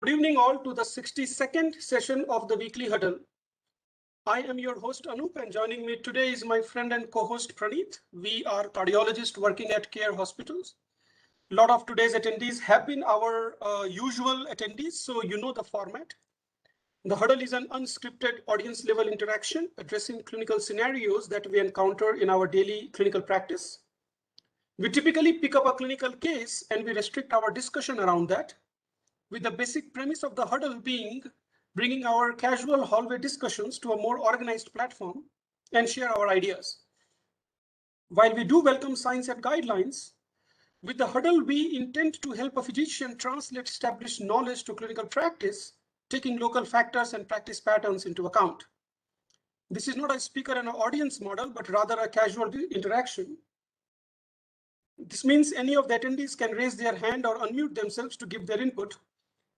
Good evening all to the 62nd session of the weekly huddle. I am your host Anup and joining me today is my friend and co-host Praneeth. We are cardiologists working at Care Hospitals. A lot of today's attendees have been our usual attendees, so you know the format. The huddle is an unscripted audience level interaction addressing clinical scenarios that we encounter in our daily clinical practice. We typically pick up a clinical case and we restrict our discussion around that, with the basic premise of the huddle being bringing our casual hallway discussions to a more organized platform and share our ideas. While we do welcome science and guidelines, with the huddle we intend to help a physician translate established knowledge to clinical practice, taking local factors and practice patterns into account. This is not a speaker and an audience model, but rather a casual interaction. This means any of the attendees can raise their hand or unmute themselves to give their input.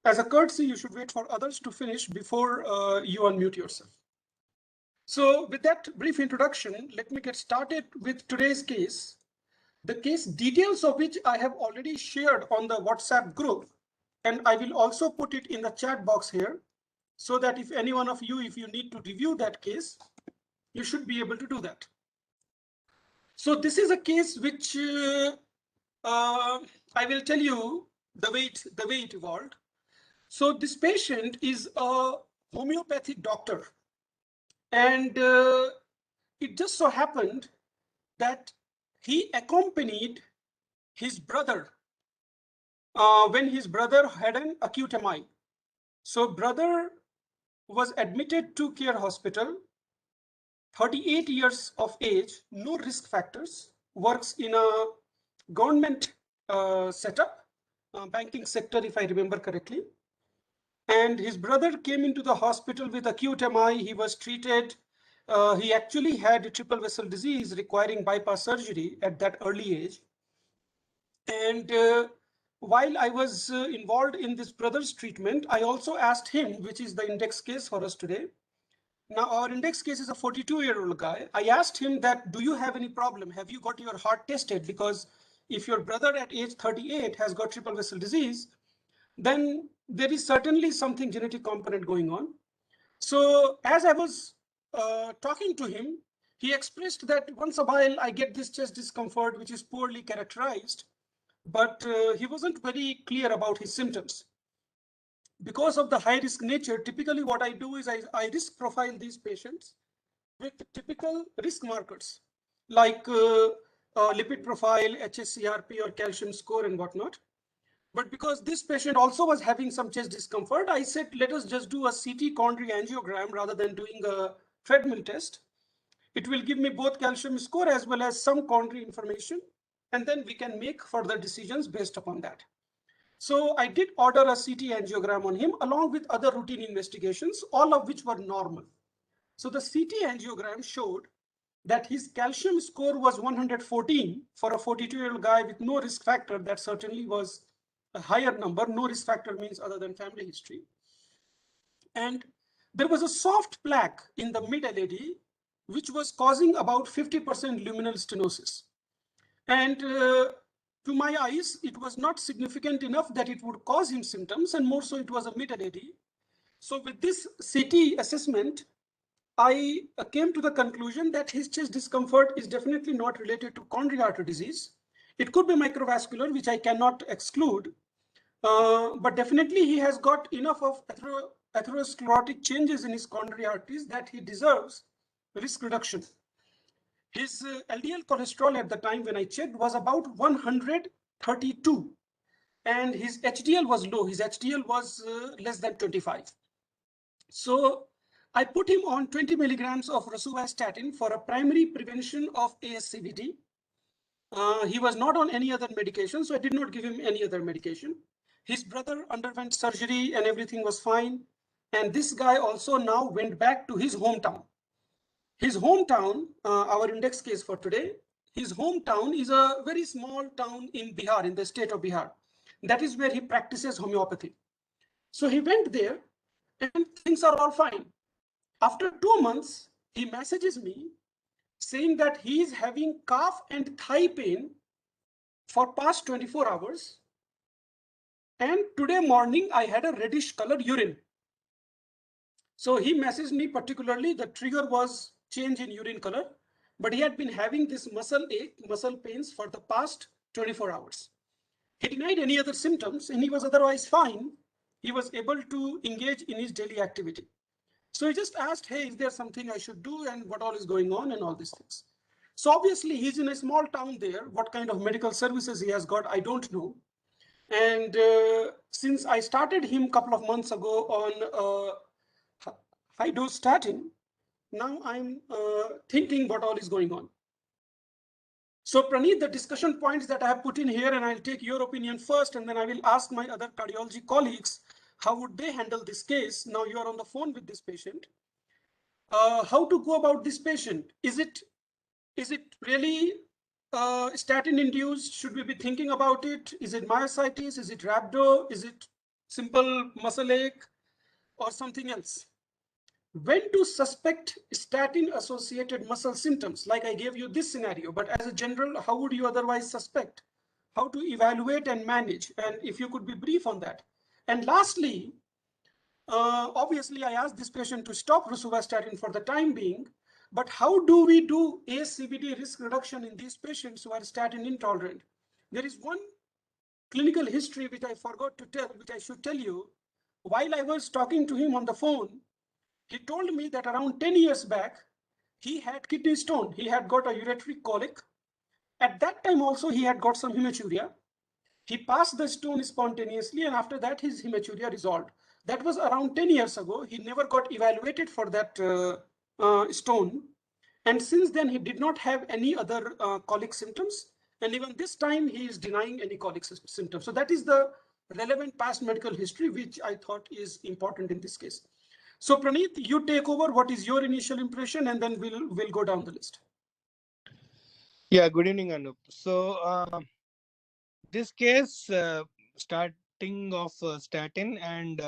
As a courtesy, you should wait for others to finish before you unmute yourself. So with that brief introduction, let me get started with today's case, the case details of which I have already shared on the WhatsApp group, and I will also put it in the chat box here, so that if any one of you, if you need to review that case, you should be able to do that. So this is a case which I will tell you the way it evolved. So this patient is a homeopathic doctor, and it just so happened that he accompanied his brother when his brother had an acute MI. So brother was admitted to Care Hospital, 38 years of age, no risk factors, works in a government setup, banking sector, if I remember correctly. And his brother came into the hospital with acute MI. He was treated. He actually had triple vessel disease requiring bypass surgery at that early age. And while I was involved in this brother's treatment, I also asked him, which is the index case for us today. Now, our index case is a 42-year-old guy. I asked him that, do you have any problem? Have you got your heart tested? Because if your brother at age 38 has got triple vessel disease, then there is certainly something genetic component going on. So as I was talking to him, he expressed that once a while I get this chest discomfort, which is poorly characterized, but he wasn't very clear about his symptoms. Because of the high risk nature, typically what I do is I risk profile these patients with typical risk markers like lipid profile, HSCRP or calcium score and whatnot. But because this patient also was having some chest discomfort, I said, let us just do a CT coronary angiogram rather than doing a treadmill test. It will give me both calcium score as well as some coronary information, and then we can make further decisions based upon that. So I did order a CT angiogram on him along with other routine investigations, all of which were normal. So the CT angiogram showed that his calcium score was 114 for a 42-year-old guy with no risk factor. That certainly was a higher number. No risk factor means other than family history. And there was a soft plaque in the mid LAD, which was causing about 50% luminal stenosis. And to my eyes, it was not significant enough that it would cause him symptoms, and more so it was a mid LAD. So with this CT assessment, I came to the conclusion that his chest discomfort is definitely not related to coronary artery disease. It could be microvascular, which I cannot exclude, but definitely he has got enough of atherosclerotic changes in his coronary arteries that he deserves risk reduction. His LDL cholesterol at the time when I checked was about 132, and his HDL was low. His HDL was less than 25. So I put him on 20 milligrams of rosuvastatin for a primary prevention of ASCVD. He was not on any other medication, so I did not give him any other medication. His brother underwent surgery and everything was fine. And this guy also now went back to his hometown. His hometown, our index case for today, his hometown is a very small town in Bihar, in the state of Bihar. That is where he practices homeopathy. So he went there and things are all fine. After 2 months, he messages me saying that he is having calf and thigh pain for past 24 hours. and today morning I had a reddish colored urine. So he messaged me particularly, the trigger was change in urine color, but he had been having this muscle ache, muscle pains for the past 24 hours. He denied any other symptoms and he was otherwise fine. He was able to engage in his daily activity. So he just asked, hey, is there something I should do and what all is going on and all these things. So obviously he's in a small town there. What kind of medical services he has got, I don't know. And since I started him a couple of months ago on high dose statin, now I'm thinking what all is going on. So Praneeth, the discussion points that I have put in here, and I'll take your opinion first, and then I will ask my other cardiology colleagues, how would they handle this case? Now you are on the phone with this patient. How to go about this patient? Is it really statin induced? Should we be thinking about it? Is it myositis? Is it rhabdo? Is it simple muscle ache or something else? When to suspect statin associated muscle symptoms? Like I gave you this scenario, but as a general, how would you otherwise suspect? How to evaluate and manage? And if you could be brief on that. And lastly, obviously, I asked this patient to stop rosuvastatin for the time being, but how do we do ASCVD risk reduction in these patients who are statin intolerant? There is one clinical history which I forgot to tell, which I should tell you. While I was talking to him on the phone, he told me that around 10 years back, he had kidney stone. He had got a ureteric colic. At that time also, he had got some hematuria. He passed the stone spontaneously, and after that, his hematuria resolved. That was around 10 years ago. He never got evaluated for that stone. And since then, he did not have any other colic symptoms. And even this time, he is denying any colic symptoms. So that is the relevant past medical history, which I thought is important in this case. So Praneeth, you take over. What is your initial impression? And then we'll go down the list. Yeah, good evening, Anup. So, this case, starting of statin and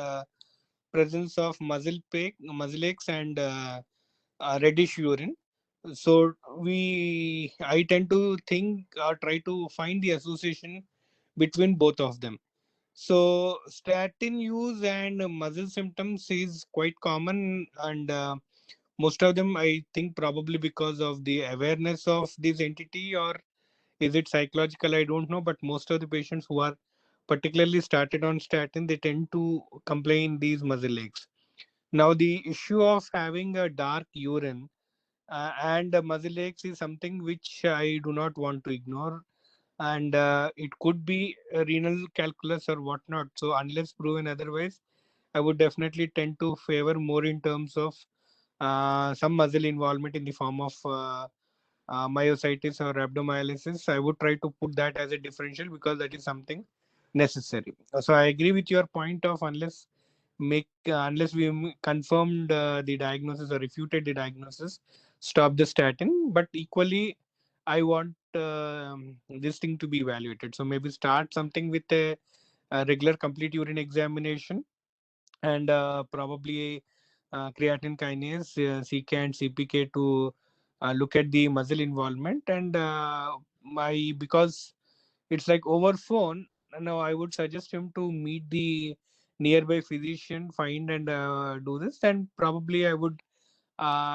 presence of muscle aches, and reddish urine. So, I tend to think or try to find the association between both of them. So, statin use and muscle symptoms is quite common, and most of them, I think, probably because of the awareness of this entity, or is it psychological? I don't know. But most of the patients who are particularly started on statin, they tend to complain these muscle aches. Now, the issue of having a dark urine and muscle aches is something which I do not want to ignore. And it could be a renal calculus or whatnot. So, unless proven otherwise, I would definitely tend to favor more in terms of some muscle involvement in the form of myositis or rhabdomyolysis. I would try to put that as a differential because that is something necessary. So I agree with your point of unless we confirmed the diagnosis or refuted the diagnosis, stop the statin. But equally, I want this thing to be evaluated. So maybe start something with a regular complete urine examination, and probably creatine kinase, CK and CPK to look at the muscle involvement. And my because it's like over phone now, I would suggest him to meet the nearby physician, find and do this. And probably I would,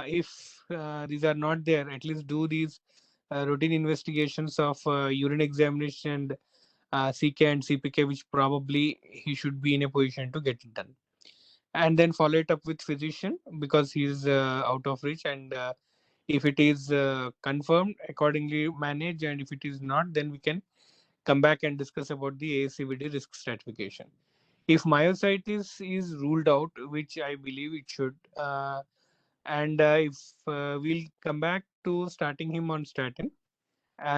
if these are not there, at least do these routine investigations of urine examination and CK and CPK, which probably he should be in a position to get it done, and then follow it up with physician because he's out of reach. And if it is confirmed, accordingly manage, and if it is not, then we can come back and discuss about the ASCVD risk stratification. If myositis is ruled out, which I believe it should, and if we'll come back to starting him on statin,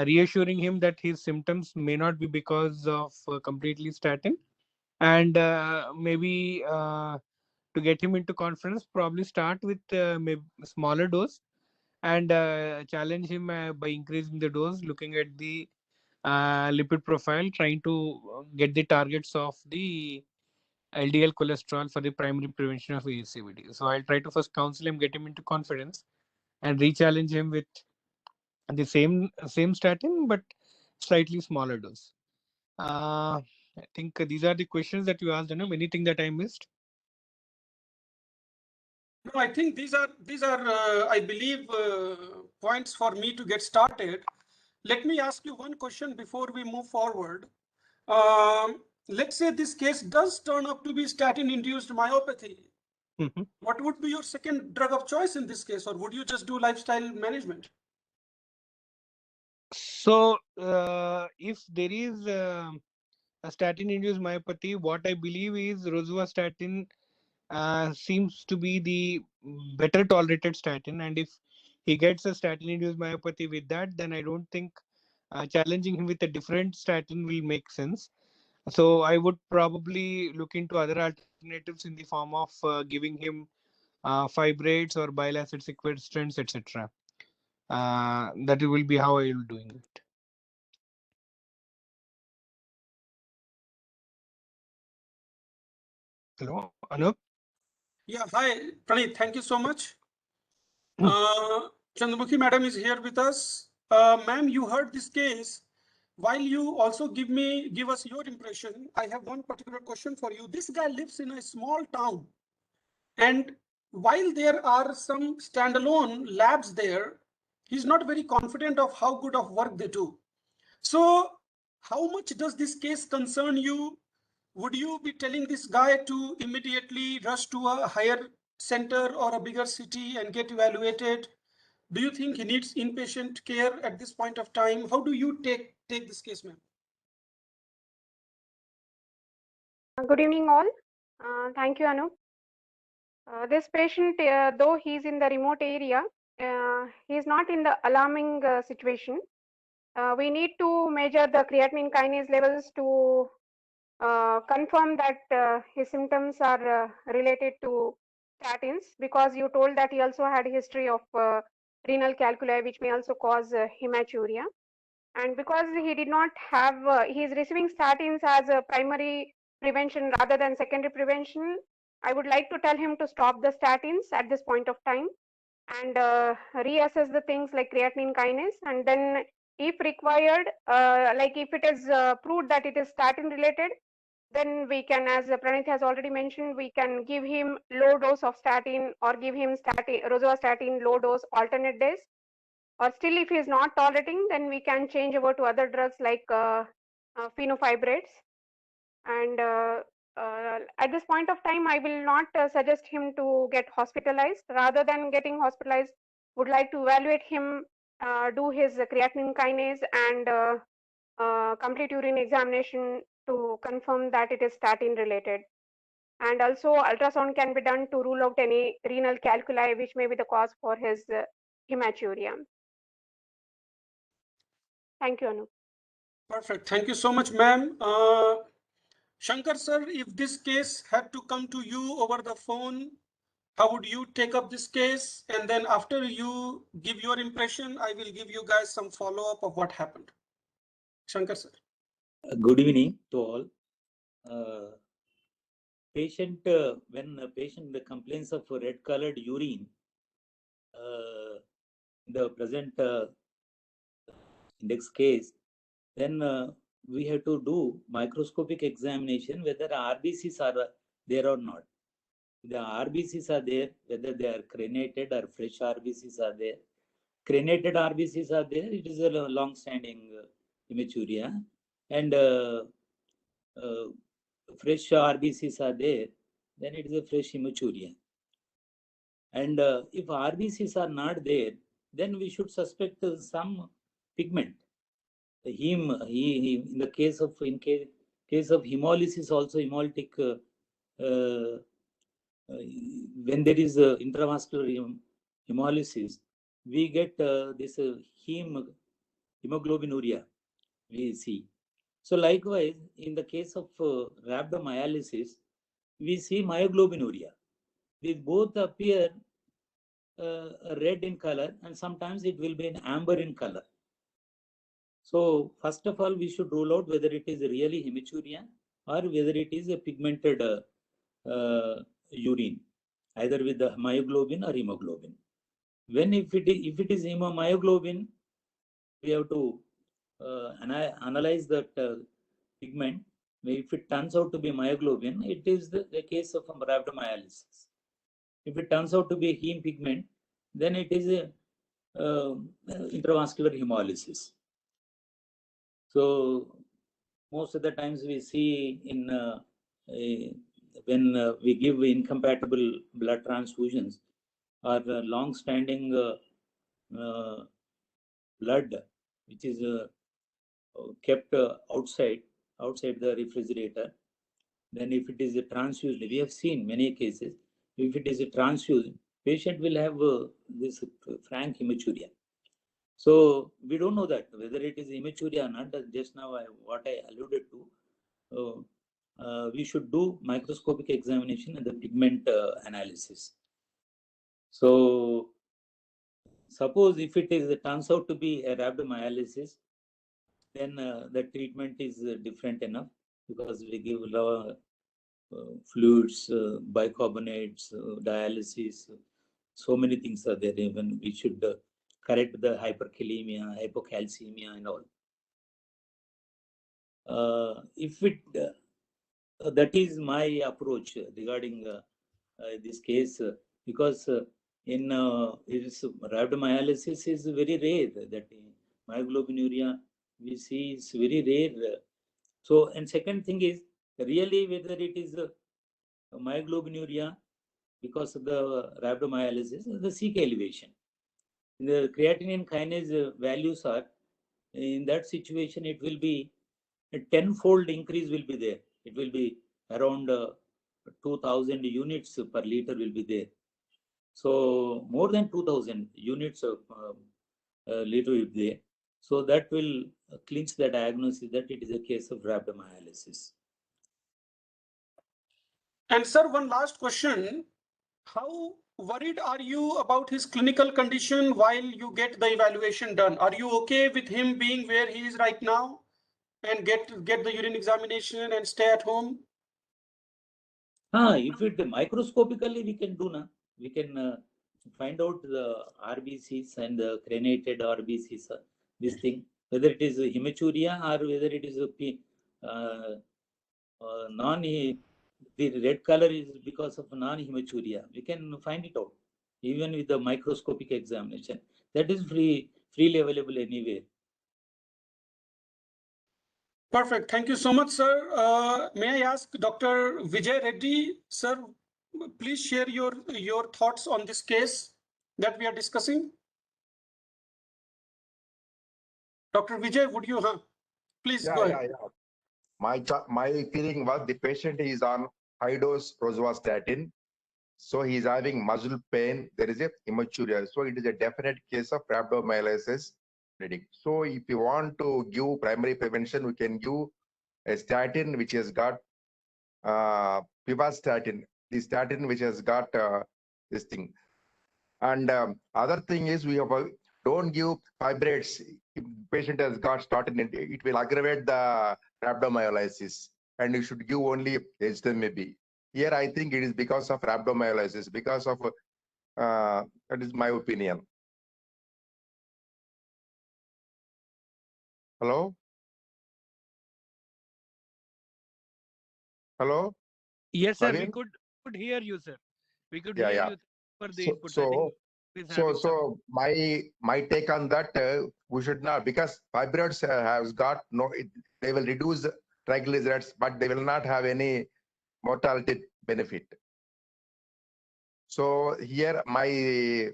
reassuring him that his symptoms may not be because of completely statin, and maybe to get him into confidence, probably start with maybe smaller dose, and challenge him by increasing the dose, looking at the lipid profile, trying to get the targets of the LDL cholesterol for the primary prevention of ASCVD. So I'll try to first counsel him, get him into confidence, and re-challenge him with the same statin but slightly smaller dose. I think these are the questions that you asked, Anup. Anything that I missed? No, I think these are I believe points for me to get started. Let me ask you one question before we move forward. Let's say this case does turn up to be statin-induced myopathy. Mhm. What would be your second drug of choice in this case, or would you just do lifestyle management? So, if there is a statin-induced myopathy, what I believe is rosuvastatin seems to be the better tolerated statin, and if he gets a statin-induced myopathy with that, then I don't think challenging him with a different statin will make sense. So I would probably look into other alternatives in the form of giving him fibrates or bile acid sequestrants, etc. That will be how I will doing it. Hello, Anup. Yeah, hi, Praneeth, thank you so much. Chandramukhi madam is here with us. Ma'am, you heard this case. While you also give us your impression, I have one particular question for you. This guy lives in a small town, and while there are some standalone labs there, he's not very confident of how good of work they do. So, how much does this case concern you? Would you be telling this guy to immediately rush to a higher center or a bigger city and get evaluated? Do you think he needs inpatient care at this point of time? How do you take this case, ma'am? Good evening, all. Thank you, Anup. This patient, though he's in the remote area, he's not in the alarming situation. We need to measure the creatinine kinase levels to confirm that his symptoms are related to statins, because you told that he also had a history of renal calculi, which may also cause hematuria. And because he did not have, he is receiving statins as a primary prevention rather than secondary prevention, I would like to tell him to stop the statins at this point of time and reassess the things like creatinine kinase, and then if required, like if it is proved that it is statin related, then we can, as Pranith has already mentioned, we can give him low dose of statin or give him rosuvastatin low dose alternate days. Or still, if he is not tolerating, then we can change over to other drugs like fenofibrates. And at this point of time, I will not suggest him to get hospitalized. Rather than getting hospitalized, would like to evaluate him, do his creatinine kinase and complete urine examination to confirm that it is statin related. And also ultrasound can be done to rule out any renal calculi which may be the cause for his hematuria. Thank you, Anu. Perfect. Thank you so much, ma'am. Shankar sir, if this case had to come to you over the phone, how would you take up this case? And then after you give your impression, I will give you guys some follow-up of what happened. Shankar sir. Good evening to all. When a patient complains of red colored urine, the present index case, then we have to do microscopic examination whether RBCs are there or not. The RBCs are there, whether they are crenated or fresh RBCs are there. Crenated RBCs are there, it is a long-standing hematuria, and fresh RBCs are there, then it is a fresh hematuria. And if RBCs are not there, then we should suspect some pigment. In the case of hemolysis, also hemolytic, when there is intravascular hemolysis, we get this hemoglobinuria we see. So likewise, in the case of rhabdomyolysis, we see myoglobinuria. These both appear red in color, and sometimes it will be in amber in color. So first of all, we should rule out whether it is really hematuria or whether it is a pigmented urine, either with the myoglobin or hemoglobin. When if it is myoglobin, we have to analyze that pigment If it turns out to be myoglobin, it is the case of rhabdomyolysis. If it turns out to be heme pigment, then it is a intravascular hemolysis. So most of the times we see in when we give incompatible blood transfusions or long-standing blood which is kept outside the refrigerator, then if it is a transfused, we have seen many cases, if it is a transfused, patient will have this frank hematuria. So we don't know that whether it is hematuria or not. Just now what I alluded to, we should do microscopic examination and the pigment analysis. So suppose if it is turns out to be a rhabdomyolysis, then the treatment is different enough, because we give fluids, bicarbonates, dialysis, so many things are there. Even we should correct the hyperkalemia, hypocalcemia and all. If it that is my approach regarding this case, because in rhabdomyolysis is very rare. That myoglobinuria we see is very rare. So, and second thing is really whether it is myoglobinuria because of the rhabdomyolysis, the CK elevation. The creatinine kinase values are, in that situation, it will be a 10-fold increase will be there. It will be around 2000 units per liter will be there. So more than 2000 units of liter will be there. So that will clinch the diagnosis that it is a case of rhabdomyolysis. And sir, one last question. How worried are you about his clinical condition while you get the evaluation done? Are you okay with him being where he is right now and get the urine examination and stay at home? If it microscopically we can do na, we can find out the RBCs and the crenated RBCs, this thing, whether it is hematuria or whether it is a non, the red color is because of non-hematuria. We can find it out even with the microscopic examination. That is freely available anywhere. Perfect. Thank you so much, sir. May I ask Dr. Vijay Reddy, sir, please share your thoughts on this case that we are discussing. Dr. Vijay, would you please go ahead. My feeling was the patient is on high dose rosuvastatin, so he is having muscle pain. There is a hematuria, so it is a definite case of rhabdomyolysis. So if you want to give primary prevention, we can give a statin which has got pivastatin, the statin which has got this thing. And other thing is we have don't give fibrates. If patient has got statin, it will aggravate the rhabdomyolysis, and you should give only HMB. Here I think it is because of rhabdomyolysis, because of that is my opinion. Hello? Hello? Yes, sir. Praveen? We could hear you, sir. We could Yeah, hear yeah. you for the So, input. I so, think he's having so my take on that, we should not, because fibrates has got no, they will reduce triglycerides, but they will not have any mortality benefit. So here my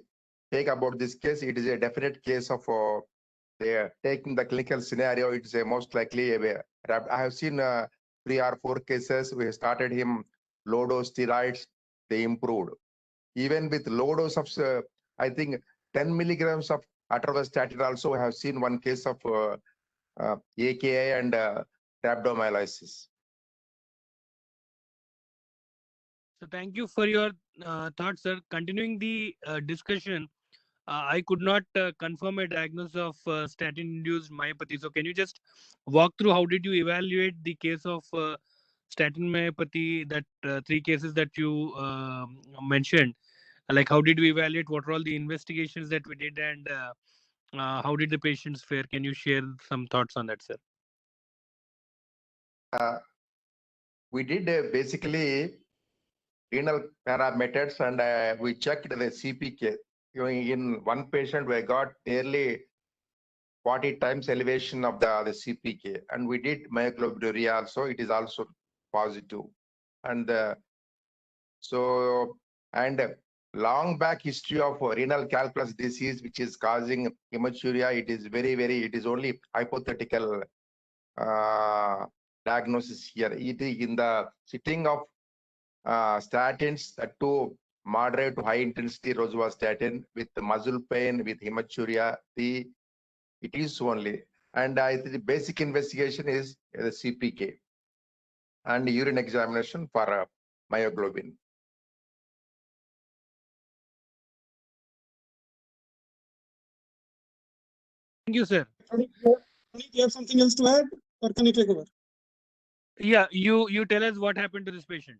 take about this case, it is a definite case of they are taking the clinical scenario. It's a most likely I have seen 3 or 4 cases. We started him low dose steroids, they improved. Even with low dose of I think 10 milligrams of atorvastatin also, I have seen one case of AKI and rhabdomyolysis. So thank you for your thoughts, sir. Continuing the discussion, I could not confirm a diagnosis of statin-induced myopathy. So can you just walk through how did you evaluate the case of statin myopathy, that 3 cases that you mentioned? Like how did we evaluate? What were all the investigations that we did, and how did the patients fare? Can you share some thoughts on that, sir? we did basically renal parameters, and we checked the CPK. In one patient, we got nearly 40 times elevation of the CPK, and we did myoglobinuria also. It is also positive, and long back history of renal calculus disease, which is causing hematuria. It is it is only hypothetical diagnosis here. It is in the setting of statins, to moderate to high intensity rosuvastatin with muscle pain, with hematuria, it is only. And I think the basic investigation is the CPK and urine examination for myoglobin. Thank you, sir. Do you have something else to add, or can you take over? Yeah, you tell us what happened to this patient.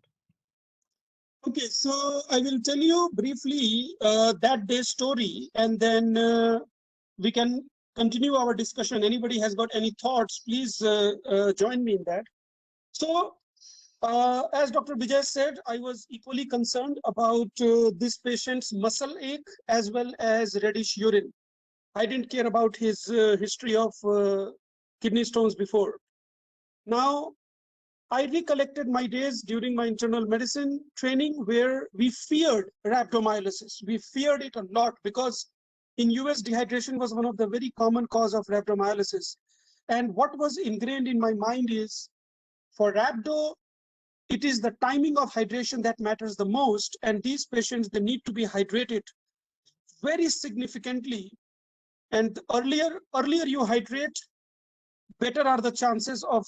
Okay, so I will tell you briefly that day's story, and then we can continue our discussion. Anybody has got any thoughts, please join me in that. So, as Dr. Vijay said, I was equally concerned about this patient's muscle ache as well as reddish urine. I didn't care about his history of kidney stones before. Now, I recollected my days during my internal medicine training where we feared rhabdomyolysis. We feared it a lot because in US, dehydration was one of the very common cause of rhabdomyolysis. And what was ingrained in my mind is, for rhabdo, it is the timing of hydration that matters the most. And these patients, they need to be hydrated very significantly. And the earlier you hydrate, better are the chances of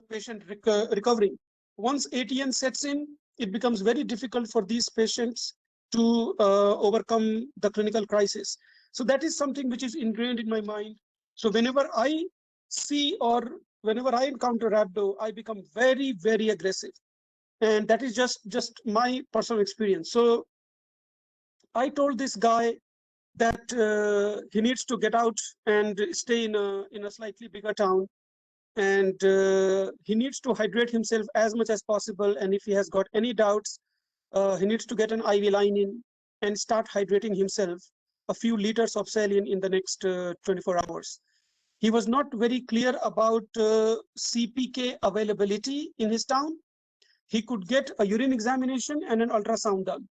patient recovering. Once ATN sets in, it becomes very difficult for these patients to overcome the clinical crisis. So that is something which is ingrained in my mind. So whenever I see or whenever I encounter rhabdo, I become very, very aggressive. And that is just my personal experience. So I told this guy that he needs to get out and stay in a slightly bigger town, and he needs to hydrate himself as much as possible. And if he has got any doubts, he needs to get an IV line in and start hydrating himself a few liters of saline in the next 24 hours. He was not very clear about CPK availability in his town. He could get a urine examination and an ultrasound done.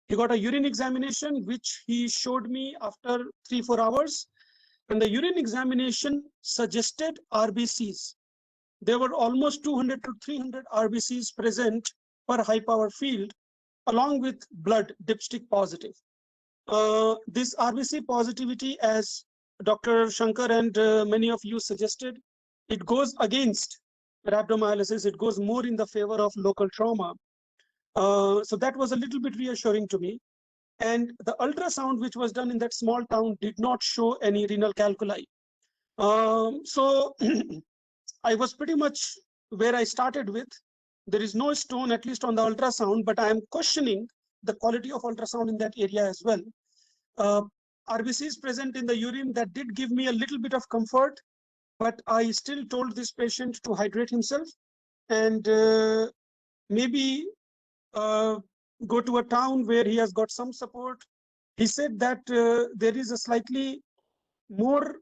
He got a urine examination, which he showed me after 3-4 hours. And the urine examination suggested RBCs. There were almost 200 to 300 RBCs present per high power field, along with blood dipstick positive. This RBC positivity, as Dr. Shankar and many of you suggested, it goes against rhabdomyolysis. It goes more in the favor of local trauma. So that was a little bit reassuring to me. And the ultrasound, which was done in that small town, did not show any renal calculi. So I was pretty much where I started with. There is no stone, at least on the ultrasound, but I am questioning the quality of ultrasound in that area as well. RBCs present in the urine, that did give me a little bit of comfort, but I still told this patient to hydrate himself and maybe go to a town where he has got some support. He said that there is a slightly more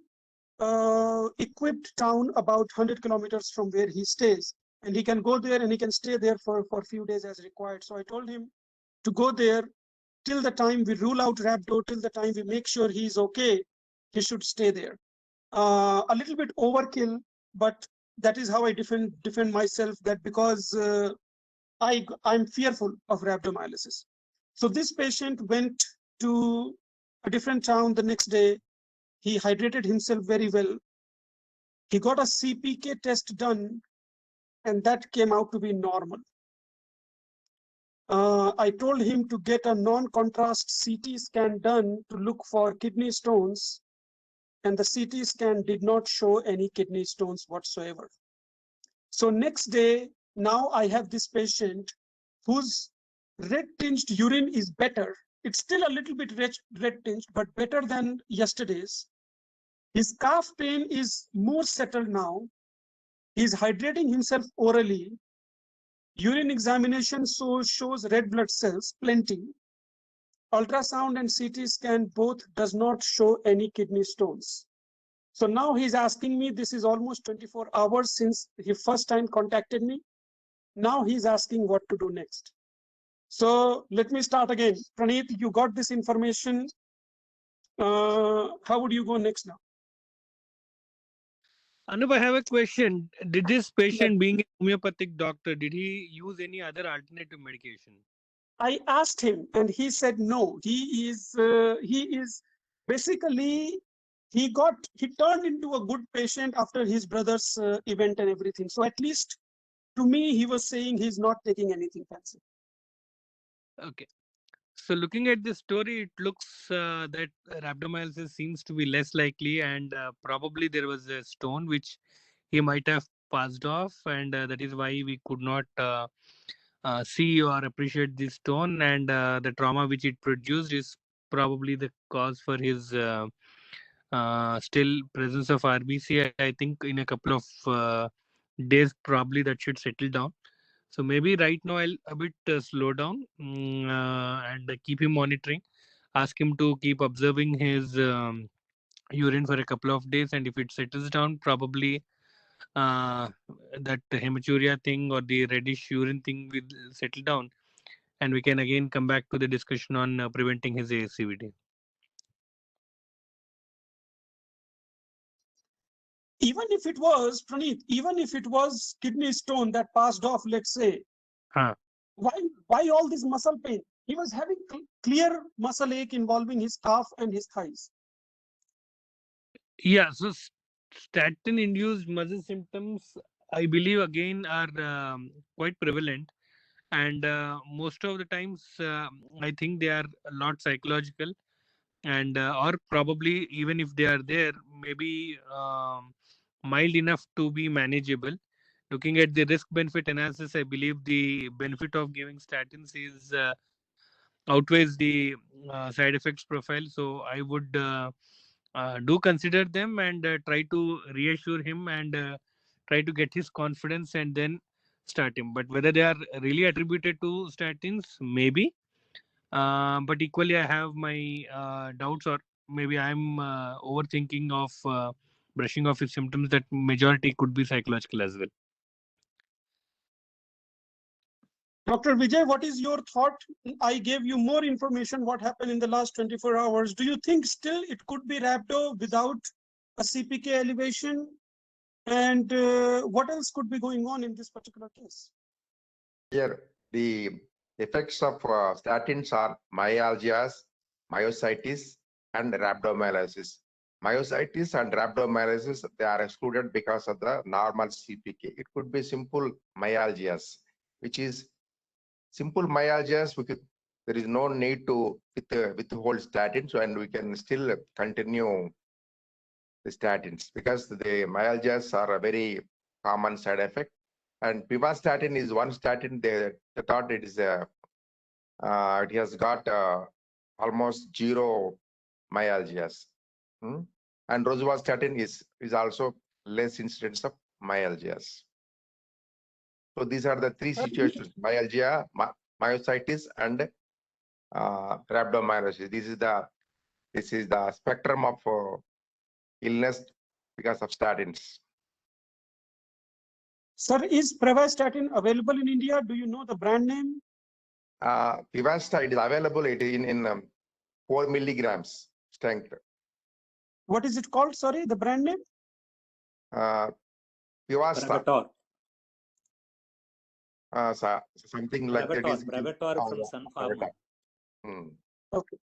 equipped town about 100 kilometers from where he stays, and he can go there and he can stay there for a few days as required. So I told him to go there till the time we rule out rhabdo, till the time we make sure he's okay, he should stay there. A little bit overkill, but that is how I defend myself, that because I'm fearful of rhabdomyolysis. So this patient went to a different town the next day. He hydrated himself very well. He got a CPK test done, and that came out to be normal. I told him to get a non-contrast CT scan done to look for kidney stones, and the CT scan did not show any kidney stones whatsoever. So next day, now I have this patient whose red-tinged urine is better. It's still a little bit red-tinged, but better than yesterday's. His calf pain is more settled now. He's hydrating himself orally. Urine examination shows red blood cells, plenty. Ultrasound and CT scan both does not show any kidney stones. So now he's asking me, this is almost 24 hours since he first time contacted me. Now he's asking what to do next. So let me start again. Praneeth, you got this information. How would you go next now? Anup, I have a question. Did this patient, being a homeopathic doctor, did he use any other alternative medication? I asked him and he said no. He is basically, he turned into a good patient after his brother's event and everything. So at least to me, he was saying he's not taking anything fancy. Okay. So looking at this story, it looks that rhabdomyolysis seems to be less likely, and probably there was a stone which he might have passed off, and that is why we could not see or appreciate this stone, and the trauma which it produced is probably the cause for his still presence of RBC. I think in a couple of days, probably that should settle down. So maybe right now I'll a bit slow down and keep him monitoring. Ask him to keep observing his urine for a couple of days, and if it settles down, probably that hematuria thing or the reddish urine thing will settle down, and we can again come back to the discussion on preventing his ASCVD. Even if it was, Praneeth, even if it was kidney stone that passed off, let's say, why all this muscle pain? He was having clear muscle ache involving his calf and his thighs. Yeah, so statin-induced muscle symptoms, I believe, again, are quite prevalent. And most of the times, I think they are a lot psychological, and or probably even if they are there, maybe mild enough to be manageable. Looking at the risk-benefit analysis, I believe the benefit of giving statins is outweighs the side effects profile. So I would do consider them and try to reassure him and try to get his confidence and then start him. But whether they are really attributed to statins, maybe. But equally, I have my doubts, or maybe I'm overthinking of brushing off his symptoms. That majority could be psychological as well. Dr. Vijay, what is your thought? I gave you more information what happened in the last 24 hours. Do you think still it could be rhabdo without a CPK elevation? And what else could be going on in this particular case? Here, the effects of statins are myalgias, myositis, and rhabdomyolysis. Myositis and rhabdomyolysis, they are excluded because of the normal CPK. It could be simple myalgias, which is simple myalgias. There is no need to withhold statins, and we can still continue the statins because the myalgias are a very common side effect. And pivastatin is one statin. They thought it is it has got almost zero myalgias. And rosuvastatin is also less incidence of myalgias. So these are the three situations: myalgia, myositis, and rhabdomyolysis. This is the spectrum of illness because of statins. Sir, is pravastatin available in India? Do you know the brand name? Pivasta, it is available. It is in 4 milligrams strength. What is it called? Sorry, the brand name? Pivasta. Something like that. Bravator from Sun Pharma. Okay.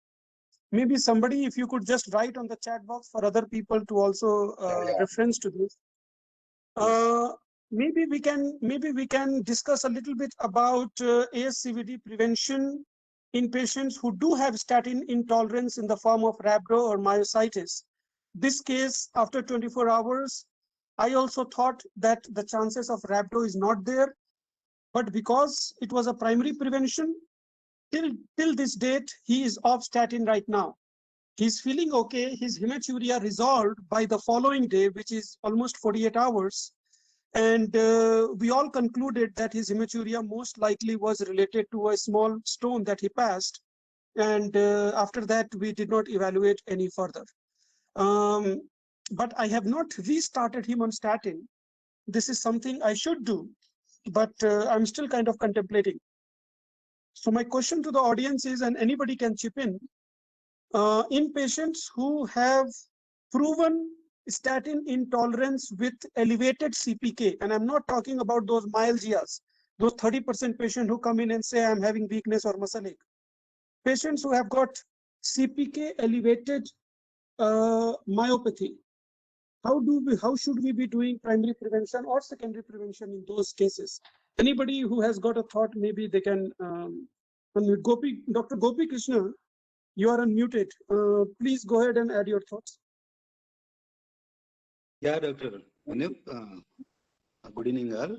Maybe somebody, if you could just write on the chat box for other people to also reference to this. Maybe we can discuss a little bit about ASCVD prevention in patients who do have statin intolerance in the form of rhabdo or myositis. This case, after 24 hours, I also thought that the chances of rhabdo is not there, but because it was a primary prevention, till this date, he is off statin right now. He's feeling okay. His hematuria resolved by the following day, which is almost 48 hours. And we all concluded that his hematuria most likely was related to a small stone that he passed. And after that, we did not evaluate any further. But I have not restarted him on statin. This is something I should do, but I'm still kind of contemplating. So my question to the audience is, and anybody can chip in patients who have proven statin intolerance with elevated CPK, and I'm not talking about those myalgias, those 30% patients who come in and say, I'm having weakness or muscle ache. Patients who have got CPK elevated myopathy, how should we be doing primary prevention or secondary prevention in those cases? Anybody who has got a thought, maybe they can unmute. Dr. Gopi Krishna, you are unmuted. Please go ahead and add your thoughts. Yeah, Dr. Anup, good evening all.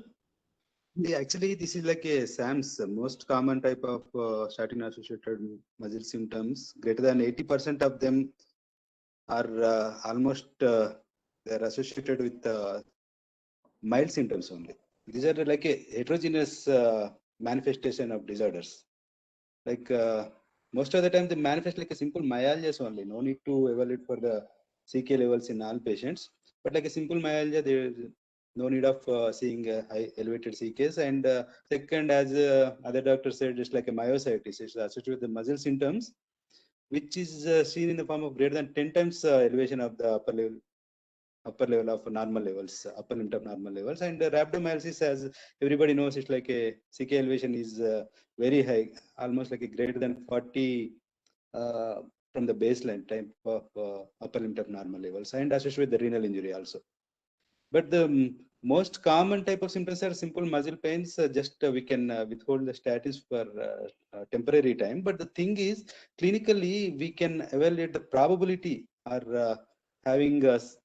Actually, this is like a SAMS, most common type of statin associated muscle symptoms. Greater than 80% of them are almost they're associated with mild symptoms only. These are like a heterogeneous manifestation of disorders. Like most of the time they manifest like a simple myalgias only. No need to evaluate for the CK levels in all patients. But like a simple myalgia, there is no need of seeing high elevated CKs. And second, as other doctor said, just like a myositis, it's associated with the muscle symptoms, which is seen in the form of greater than 10 times elevation of the upper level of normal levels, upper limit of normal levels. And rhabdomyolysis, as everybody knows, it's like a CK elevation is very high, almost like a greater than 40 from the baseline type of upper limit of normal levels, and associated with the renal injury also. But the most common type of symptoms are simple muscle pains. Just we can withhold the statins for temporary time. But the thing is, clinically, we can evaluate the probability or having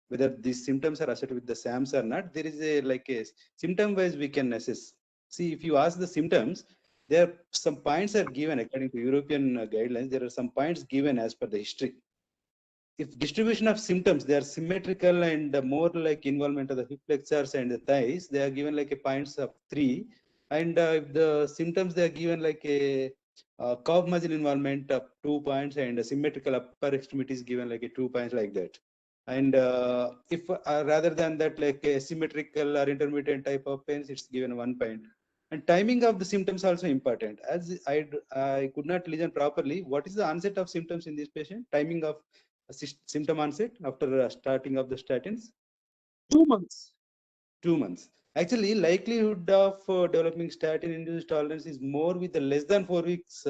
whether these symptoms are associated with the SAMS or not. There is a like a symptom wise we can assess. See, if you ask the symptoms, there are some points are given according to European guidelines. There are some points given as per the history. If distribution of symptoms, they are symmetrical and more like involvement of the hip flexors and the thighs, they are given like a points of 3. And if the symptoms they are given like a calf muscle involvement of 2 points and a symmetrical upper extremity is given like a 2 points like that. And if rather than that like a symmetrical or intermittent type of pains, it's given 1 point. And timing of the symptoms also important. As I could not listen properly, what is the onset of symptoms in this patient? Timing of symptom onset after starting of the statins? 2 months. 2 months. Actually, likelihood of developing statin-induced tolerance is more with the less than 4 weeks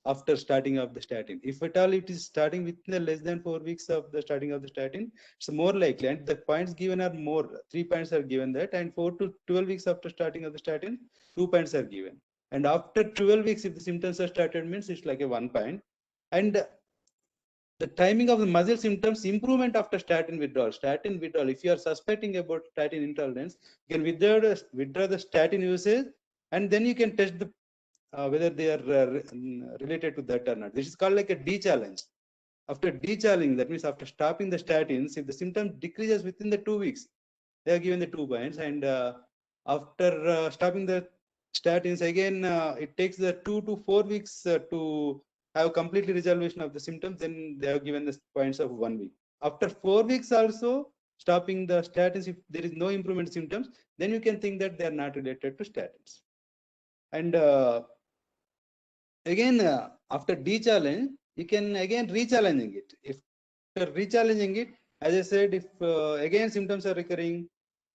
after starting of the statin. If at all it is starting within the less than 4 weeks of the starting of the statin, it's more likely. And the points given are more. 3 points are given that, and 4 to 12 weeks after starting of the statin, 2 points are given. And after 12 weeks, if the symptoms are started, means it's like a 1 point. And the timing of the muscle symptoms, improvement after statin withdrawal. Statin withdrawal, if you are suspecting about statin intolerance, you can withdraw the statin usage, and then you can test the whether they are related to that or not. This is called like a D-challenge. After D-challenge, that means after stopping the statins, if the symptom decreases within the 2 weeks, they are given the 2 points. And after stopping the statins, again, it takes the 2 to 4 weeks to have completely resolution of the symptoms, then they have given the points of 1 week. After 4 weeks also, stopping the statins, if there is no improvement in symptoms, then you can think that they are not related to statins. And again, after D-challenge, you can again re-challenging it. If after re-challenging it, as I said, if again symptoms are recurring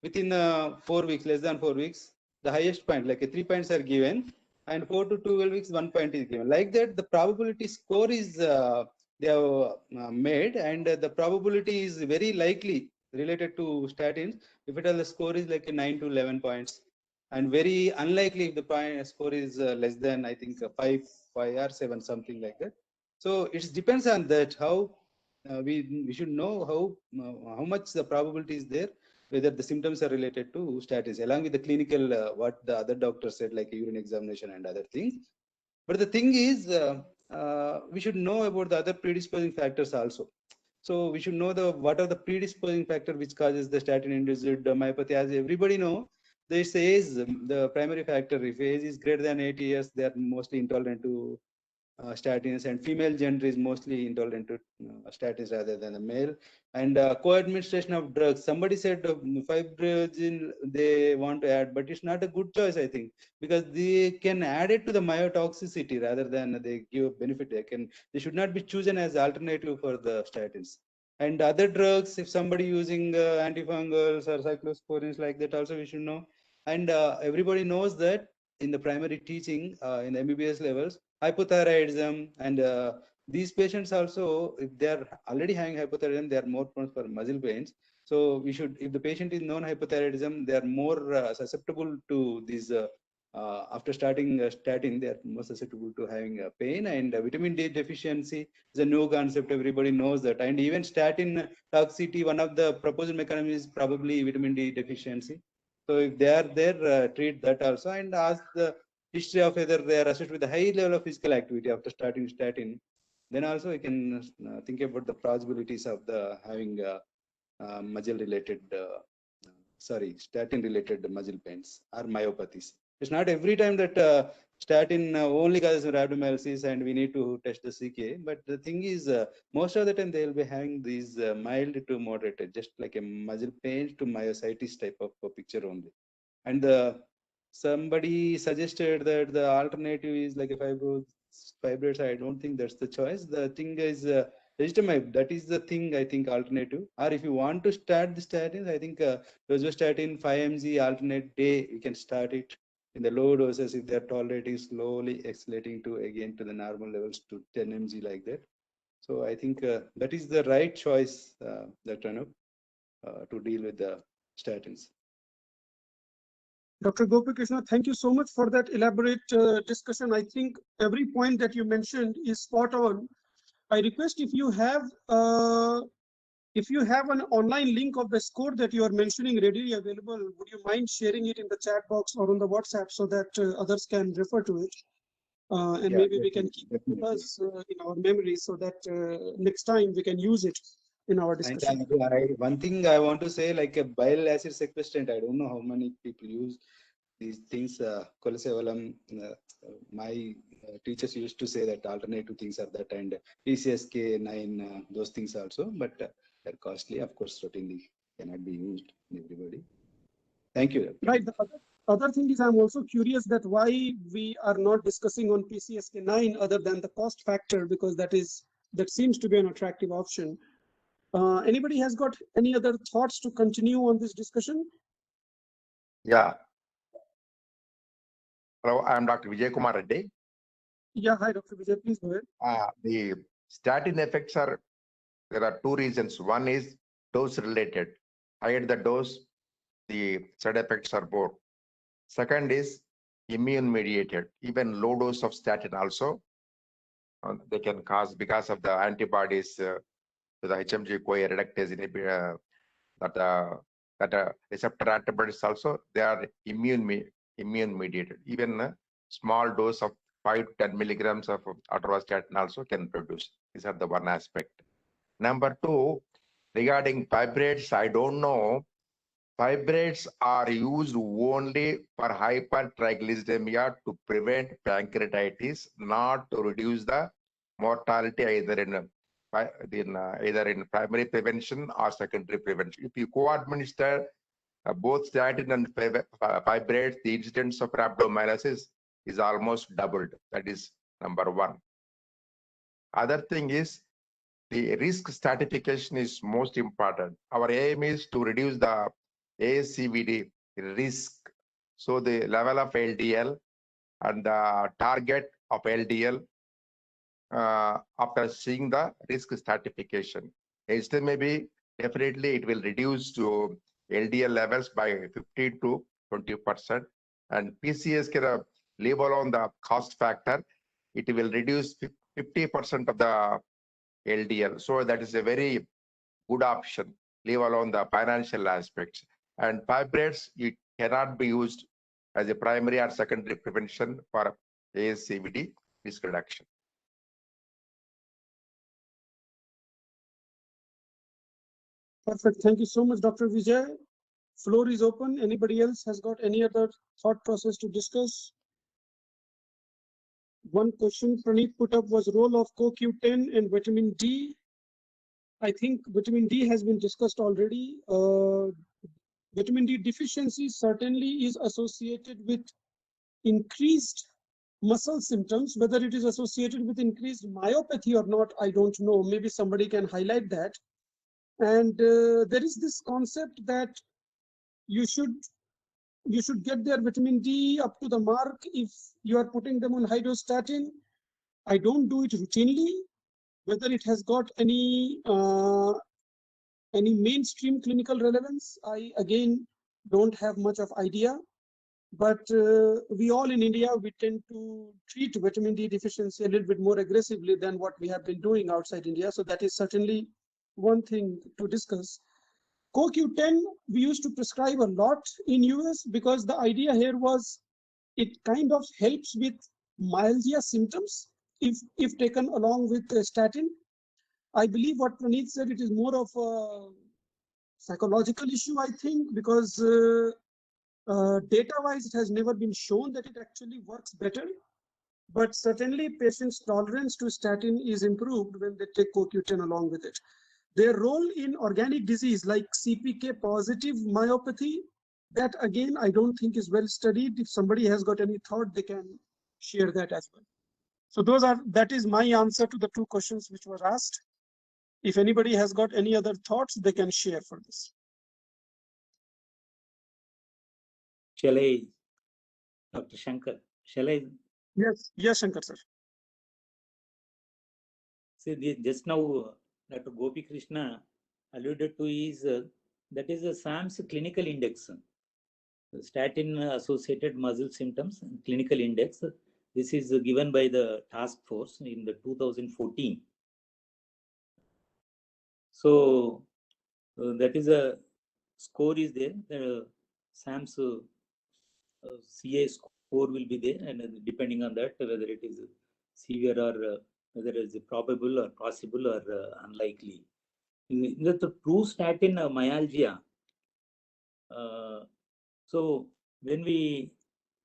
within 4 weeks, less than 4 weeks, the highest point, like 3 points are given, and 4 to 12 weeks, 1 point is given. Like that, the probability score is they have made, and the probability is very likely related to statins. If it all the score is like a 9 to 11 points, and very unlikely if the point score is less than, I think, 5 or 7, something like that. So it depends on that how we should know how much the probability is there, whether the symptoms are related to statins, along with the clinical what the other doctor said, like urine examination and other things. But the thing is, we should know about the other predisposing factors also. So we should know what are the predisposing factor which causes the statin-induced myopathy. As everybody know, this is the primary factor. If age is greater than 80 years, they are mostly intolerant to statins, and female gender is mostly intolerant to statins rather than the male. And co-administration of drugs. Somebody said fibrinogen they want to add, but it's not a good choice, I think, because they can add it to the myotoxicity rather than they give benefit. They should not be chosen as alternative for the statins. And other drugs, if somebody using antifungals or cyclosporins like that, also we should know. And everybody knows that in the primary teaching in the MBBS levels, hypothyroidism, and these patients also, if they are already having hypothyroidism, they are more prone for muscle pains. So we should, if the patient is known hypothyroidism, they are more susceptible to these. After starting statin, they are more susceptible to having pain. And vitamin D deficiency is a new concept. Everybody knows that. And even statin toxicity, one of the proposed mechanisms is probably vitamin D deficiency. So if they are there, treat that also, and ask the history of whether they are associated with a high level of physical activity after starting statin. Then also we can think about the possibilities of the having muscle related, statin related muscle pains or myopathies. It's not every time that statin only causes rhabdomyolysis and we need to test the CK. But the thing is, most of the time they will be having these mild to moderate, just like a muscle pain to myositis type of picture only. And somebody suggested that the alternative is like a fibrates. I don't think that's the choice. The thing is Legitimate, that is the thing, I think, alternative. Or if you want to start the statins, I think rosuvastatin 5 mg alternate day, you can start it in the low doses if they're tolerating, slowly escalating to again to the normal levels to 10 mg like that. So I think that is the right choice, to deal with the statins. Dr. Gopikrishna, thank you so much for that elaborate discussion. I think every point that you mentioned is spot on. I request if you have an online link of the score that you are mentioning readily available, would you mind sharing it in the chat box or on the WhatsApp so that others can refer to it? And Yeah, maybe we can keep it with us in our memory so that next time we can use it in our discussion. And one thing I want to say, like a bile acid sequestrant, I don't know how many people use these things, cholesterol. My teachers used to say that alternative things are that, and PCSK9, those things also, but they're costly. Of course, routinely cannot be used in everybody. Thank you. Right. The other thing is, I'm also curious that why we are not discussing on PCSK9 other than the cost factor, because that seems to be an attractive option. Anybody has got any other thoughts to continue on this discussion? Yeah. Hello, I'm Dr. Vijay Kumar Reddy. Yeah, hi, Dr. Vijay, please go ahead. The statin effects there are two reasons. One is dose related. Higher the dose, the side effects are more. Second is immune mediated. Even low dose of statin also, they can cause, because of the antibodies to the HMG-CoA reductase inhibitor, that receptor antibodies also, they are immune mediated. Even a small dose of 5 to 10 milligrams of atorvastatin also can produce. These are the one aspect. Number two, regarding fibrates, I don't know. Fibrates are used only for hypertriglyceridemia to prevent pancreatitis, not to reduce the mortality either in primary prevention or secondary prevention. If you co-administer both statin and fibrates, the incidence of rhabdomyolysis is almost doubled. That is number one. Other thing is, the risk stratification is most important. Our aim is to reduce the ASCVD risk. So the level of LDL and the target of LDL after seeing the risk stratification. Still maybe definitely it will reduce to LDL levels by 15 to 20%. And PCSK, leave alone the cost factor, it will reduce 50% of the LDL. So that is a very good option, leave alone the financial aspects. And fibrates, it cannot be used as a primary or secondary prevention for ASCVD risk reduction. Perfect. Thank you so much, Dr. Vijay. Floor is open. Anybody else has got any other thought process to discuss? One question Praneeth put up was role of CoQ10 and vitamin D. I think vitamin D has been discussed already. Vitamin D deficiency certainly is associated with increased muscle symptoms. Whether it is associated with increased myopathy or not, I don't know. Maybe somebody can highlight that. And there is this concept that you should get their vitamin D up to the mark if you are putting them on hydrostatin. I don't do it routinely. Whether it has got any mainstream clinical relevance, I again don't have much of idea. But we all in India, we tend to treat vitamin D deficiency a little bit more aggressively than what we have been doing outside India. So that is certainly one thing to discuss. CoQ10, we used to prescribe a lot in US because the idea here was it kind of helps with myalgia symptoms if taken along with statin. I believe what Praneeth said, it is more of a psychological issue, I think, because data-wise, it has never been shown that it actually works better. But certainly, patients' tolerance to statin is improved when they take CoQ10 along with it. Their role in organic disease like CPK positive myopathy, that again, I don't think is well studied. If somebody has got any thought, they can share that as well. So that is my answer to the two questions which were asked. If anybody has got any other thoughts, they can share for this. Shall I, Dr. Shankar, shall I? Yes, Shankar sir. See, just now Dr. Gopi Krishna alluded to is that is a SAMS clinical index, statin associated muscle symptoms clinical index. This is given by the task force in the 2014. So that is a score is there. The SAMS CA score will be there, and depending on that, whether it is severe or whether it is probable or possible or unlikely. In the true statin myalgia, so when we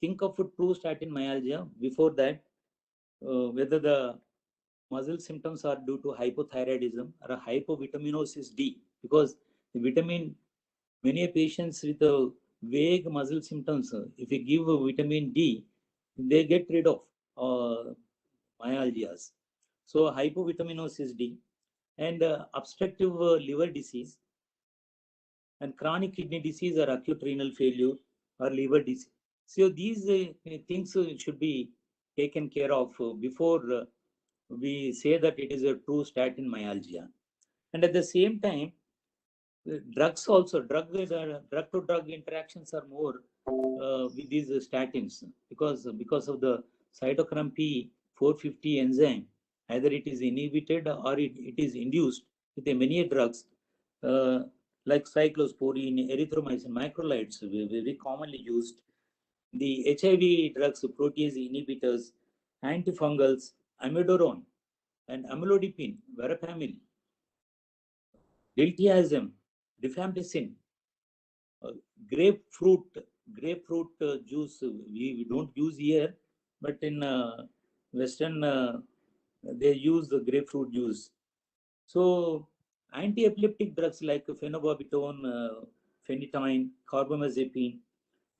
think of a true statin myalgia, before that, whether the muscle symptoms are due to hypothyroidism or a hypovitaminosis D, because the vitamin, many patients with a vague muscle symptoms, if you give a vitamin D, they get rid of myalgias. So hypovitaminosis D and obstructive liver disease and chronic kidney disease or acute renal failure or liver disease. So these things should be taken care of before we say that it is a true statin myalgia. And at the same time, drugs also, drug to drug interactions are more with these statins because of the cytochrome P450 enzyme. Either it is inhibited or it is induced with many drugs like cyclosporine, erythromycin, macrolides, very commonly used. The HIV drugs, protease inhibitors, antifungals, amiodarone, and amlodipine, verapamil, diltiazem, rifampicin, grapefruit juice we don't use here, but in Western they use the grapefruit juice. So anti-epileptic drugs like phenobarbital, phenytoin, carbamazepine,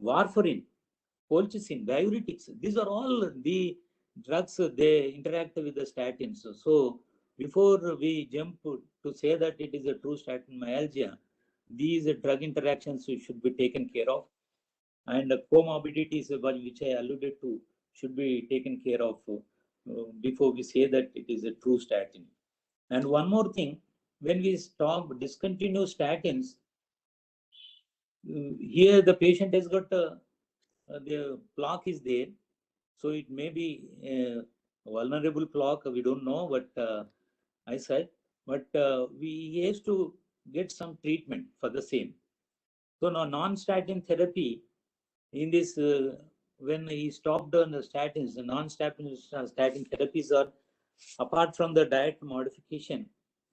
warfarin, colchicine, diuretics, these are all the drugs they interact with the statins. So before we jump to say that it is a true statin myalgia, these drug interactions should be taken care of, and comorbidities which I alluded to should be taken care of before we say that it is a true statin. And one more thing, when we discontinue statins, here the patient has got the plaque is there, so it may be a vulnerable plaque, we don't know what I said, but we have to get some treatment for the same. So now non-statin therapy in this, when he stopped on the statins, the non-statin therapies are, apart from the diet modification,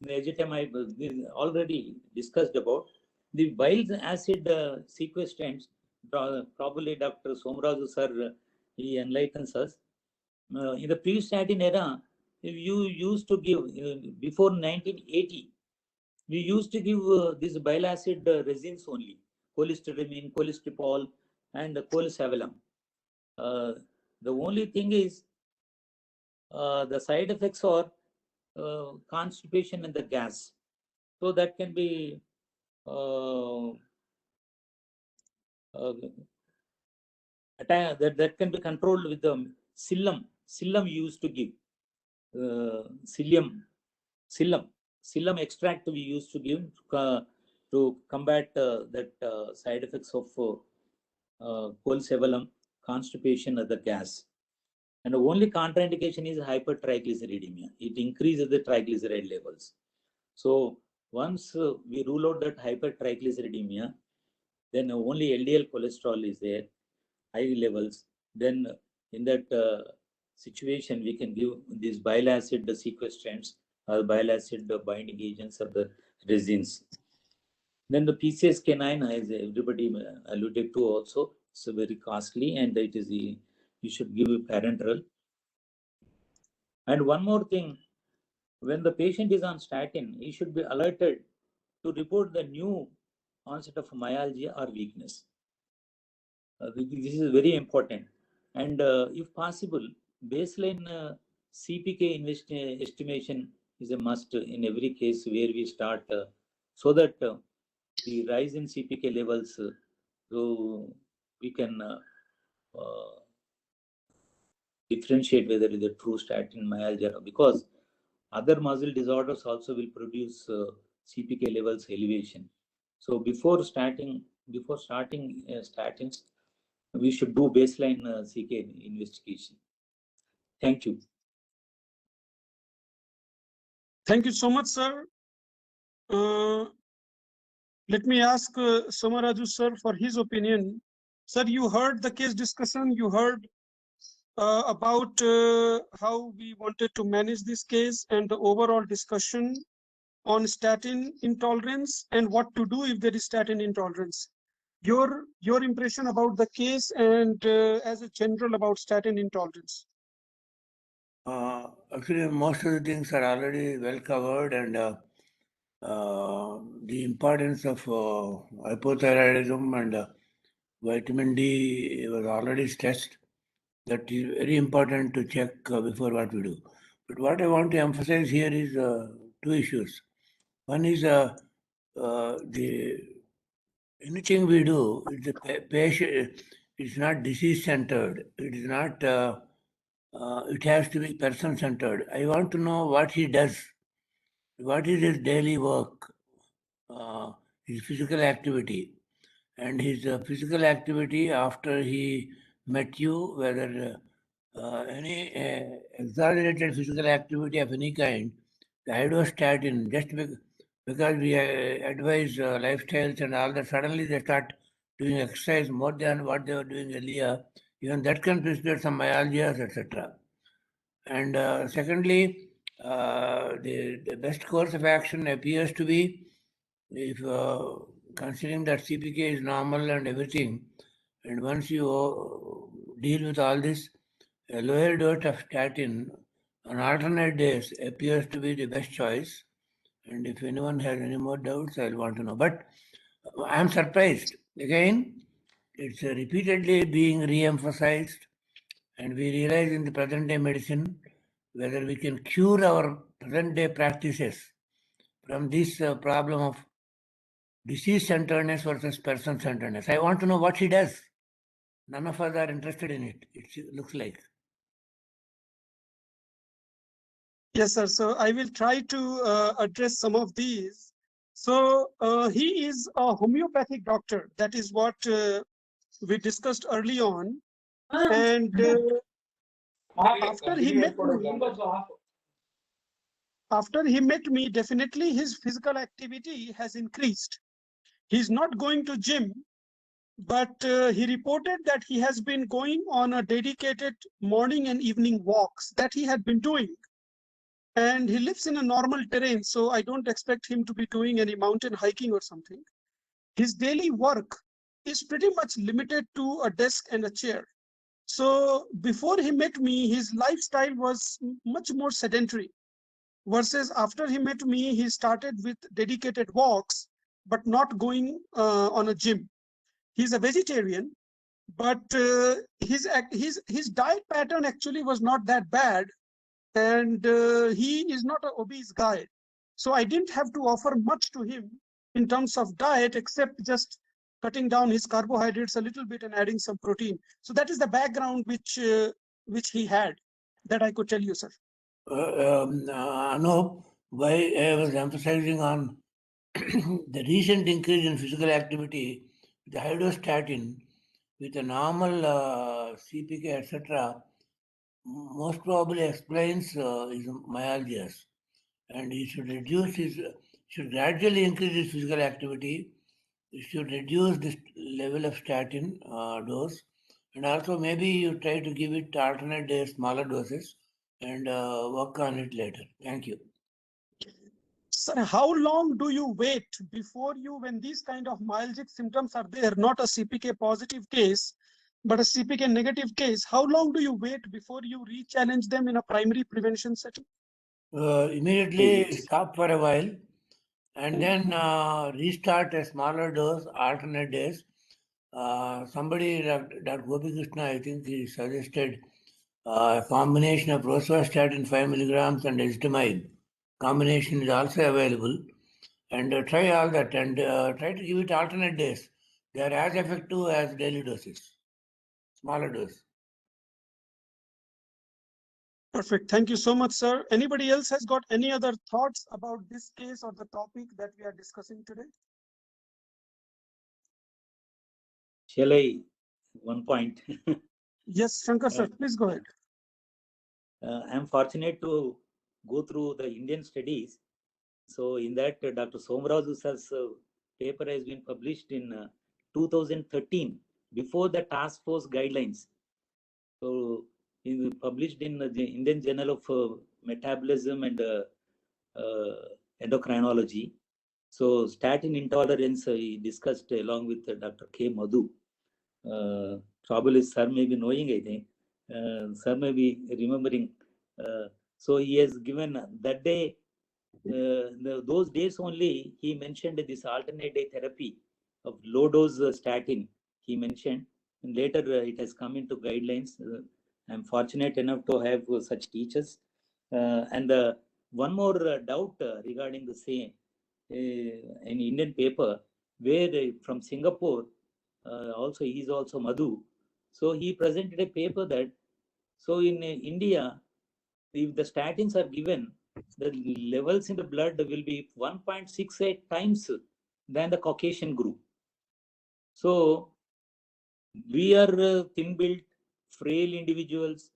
Ezetimibe we already discussed about. The bile acid sequestrants, probably Dr. Somaraju sir, he enlightens us. In the pre-statin era, you used to give, before 1980, we used to give this bile acid resins only, cholestyramine, cholestyramine, and cholesavalum. The only thing is the side effects are constipation and the gas. So that can be that can be controlled with the psyllium. Psyllium used to give psyllium extract we used to give to combat that side effects of cholesavalum, constipation, or the gas. And the only contraindication is hypertriglyceridemia. It increases the triglyceride levels. So once we rule out that hypertriglyceridemia, then only LDL cholesterol is there, high levels. Then in that situation, we can give these bile acid sequestrants or bile acid binding agents of the resins. Then the PCSK9, as everybody alluded to also, it's very costly, and it is you should give parenteral. And one more thing, when the patient is on statin, he should be alerted to report the new onset of myalgia or weakness. This is very important. And if possible, baseline CPK estimation is a must in every case where we start, so that the rise in CPK levels, so we can differentiate whether it is a true statin myalgia, because other muscle disorders also will produce CPK levels elevation. So before starting statins, we should do baseline CK investigation. Thank you. Thank you so much, sir. Let me ask Somaraju sir for his opinion. Sir, you heard the case discussion. You heard about how we wanted to manage this case and the overall discussion on statin intolerance and what to do if there is statin intolerance. Your impression about the case and as a general about statin intolerance. Actually, most of the things are already well covered, and the importance of hypothyroidism and vitamin D was already stressed. That is very important to check before what we do. But what I want to emphasize here is two issues. One is anything we do, the patient, it's not disease-centered. It is not. It has to be person-centered. I want to know what he does. What is his daily work, his physical activity, and his physical activity after he met you, whether any exaggerated physical activity of any kind, the idostatin, just because we advise lifestyles and all that, suddenly they start doing exercise more than what they were doing earlier, even that can precipitate some myalgias, etc. And secondly, the best course of action appears to be, if considering that CPK is normal and everything, and once you deal with all this, a lower dose of statin on alternate days appears to be the best choice. And if anyone has any more doubts, I'll want to know. But I'm surprised. Again, it's repeatedly being re-emphasized, and we realize in the present day medicine whether we can cure our present day practices from this problem of disease-centeredness versus person-centeredness. I want to know what he does. None of us are interested in it, it looks like. Yes, sir. So I will try to address some of these. So he is a homeopathic doctor. That is what we discussed early on. And after he met me, definitely his physical activity has increased. He's not going to gym, but he reported that he has been going on a dedicated morning and evening walks that he had been doing. and he lives in a normal terrain, so I don't expect him to be doing any mountain hiking or something. His daily work is pretty much limited to a desk and a chair. So before he met me, his lifestyle was much more sedentary, versus after he met me, he started with dedicated walks, but not going on a gym. He's a vegetarian, but his diet pattern actually was not that bad, and he is not an obese guy. So I didn't have to offer much to him in terms of diet, except just cutting down his carbohydrates a little bit and adding some protein. So that is the background which he had, that I could tell you, sir. Anup, why I was emphasizing on the recent increase in physical activity with the hydrostatin, with a normal CPK, etc., most probably explains his myalgias. And he should reduce his, should gradually increase his physical activity. He should reduce this level of statin dose. And also maybe you try to give it alternate days, smaller doses, and work on it later. Thank you. Sir, how long do you wait before you, when these kind of myalgic symptoms are there, not a CPK positive case, but a CPK negative case, how long do you wait before you re-challenge them in a primary prevention setting? Immediately stop for a while and then restart a smaller dose, alternate days. Somebody, Dr. Gopi Krishna, I think he suggested a combination of rosuvastatin 5 milligrams and ezetimibe. Combination is also available. And try all that and try to give it alternate days. They are as effective as daily doses, smaller dose. Perfect. Thank you so much, sir. Anybody else has got any other thoughts about this case or the topic that we are discussing today? Shall I? One point. Yes, Shankar sir, please go ahead. I'm fortunate to go through the Indian studies. So in that, Dr. Somaraju sir's paper has been published in 2013, before the task force guidelines. So published in the Indian Journal of Metabolism and Endocrinology. So statin intolerance he discussed along with Dr. K. Madhu. Probably sir may be knowing, I think. Sir may be remembering. So he has given that day, those days only, he mentioned this alternate day therapy of low dose statin. He mentioned, and later it has come into guidelines. I'm fortunate enough to have such teachers. And one more doubt regarding the same, an Indian paper where from Singapore, also he is also Madhu. So he presented a paper that, so in India, if the statins are given, the levels in the blood will be 1.68 times than the Caucasian group. So we are thin built, frail individuals,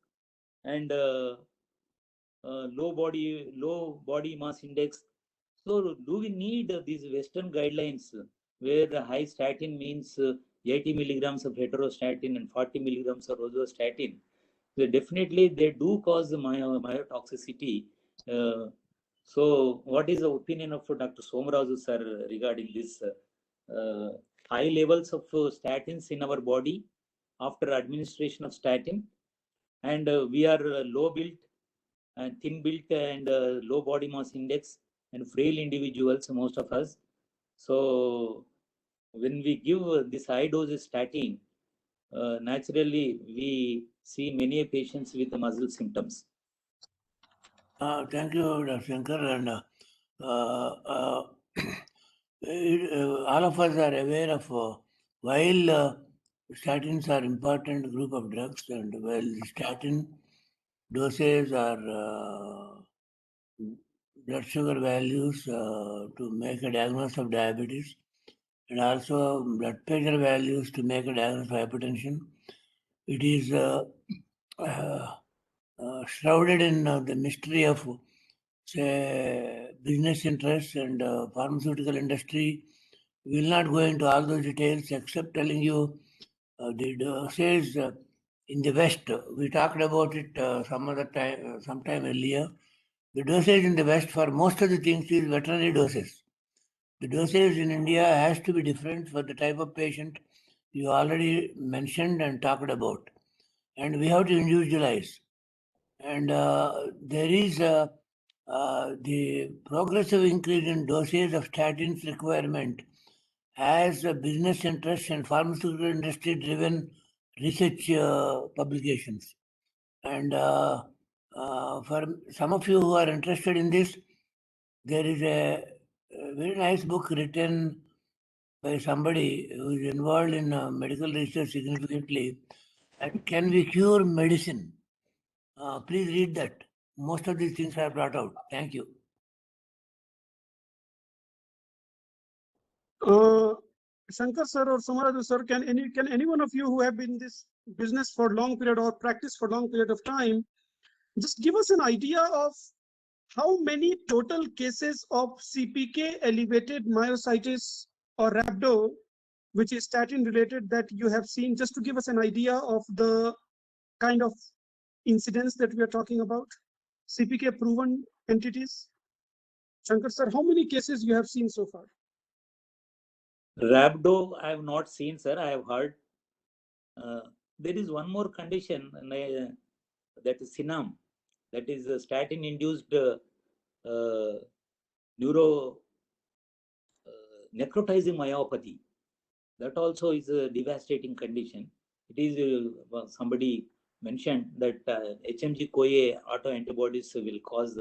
and low body mass index. So do we need these Western guidelines where the high statin means 80 milligrams of heterostatin and 40 milligrams of rosuvastatin? So definitely they do cause myotoxicity. So what is the opinion of Dr. Somaraju sir regarding this high levels of statins in our body after administration of statin? And we are low built and thin built and low body mass index and frail individuals, most of us. So when we give this high dose statin, naturally we see many patients with muscle symptoms. Thank you, Dr. Shankar. And all of us are aware of while statins are important group of drugs, and while statin doses are blood sugar values to make a diagnosis of diabetes, and also blood pressure values to make a diagnosis of hypertension. It is shrouded in the mystery of, say, business interests and pharmaceutical industry. We will not go into all those details except telling you the dosage in the West. We talked about it some other time, sometime earlier. The dosage in the West for most of the things is veterinary doses. The dosage in India has to be different for the type of patient you already mentioned and talked about. And we have to individualize. And there is the progressive increase in dosage of statins requirement as a business interest and pharmaceutical industry driven research publications. And for some of you who are interested in this, there is a very nice book written by somebody who is involved in medical research significantly. And Can We Cure Medicine? Please read that. Most of these things are brought out. Thank you. Shankar sir or Samaraju sir, can any one of you who have been in this business for long period or practice for long period of time, just give us an idea of how many total cases of CPK elevated myositis or rhabdo, which is statin related, that you have seen, just to give us an idea of the kind of incidents that we are talking about, CPK proven entities. Shankar sir, how many cases you have seen so far? Rhabdo, I have not seen, sir. I have heard. There is one more condition, that is SINAM, that is statin-induced neuro necrotizing myopathy. That also is a devastating condition. It is somebody mentioned that HMG-CoA autoantibodies will cause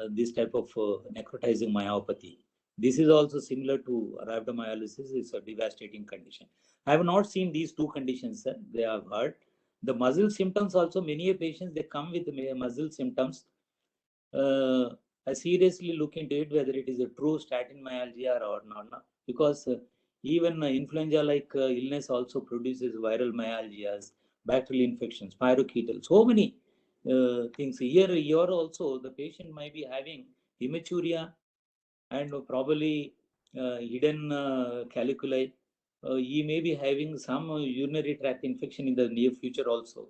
this type of necrotizing myopathy. This is also similar to rhabdomyolysis. It's a devastating condition. I have not seen these two conditions, sir. They have heard. The muscle symptoms also, many patients, they come with muscle symptoms. I seriously look into it, whether it is a true statin myalgia or not, because even influenza-like illness also produces viral myalgias, bacterial infections, spirochetal, so many things. Here also, the patient might be having hematuria and probably hidden caliculi. He may be having some urinary tract infection in the near future also.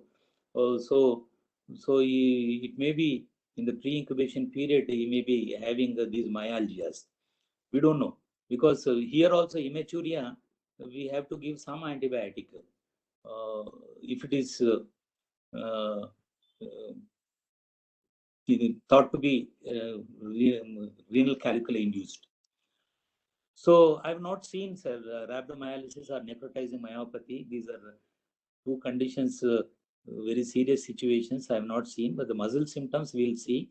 So it may be in the pre-incubation period, he may be having these myalgias. We don't know, because here also hematuria, we have to give some antibiotic. If it is thought to be renal caliculi induced. So I have not seen, sir, rhabdomyolysis or necrotizing myopathy. These are two conditions, very serious situations I have not seen, but the muscle symptoms we will see.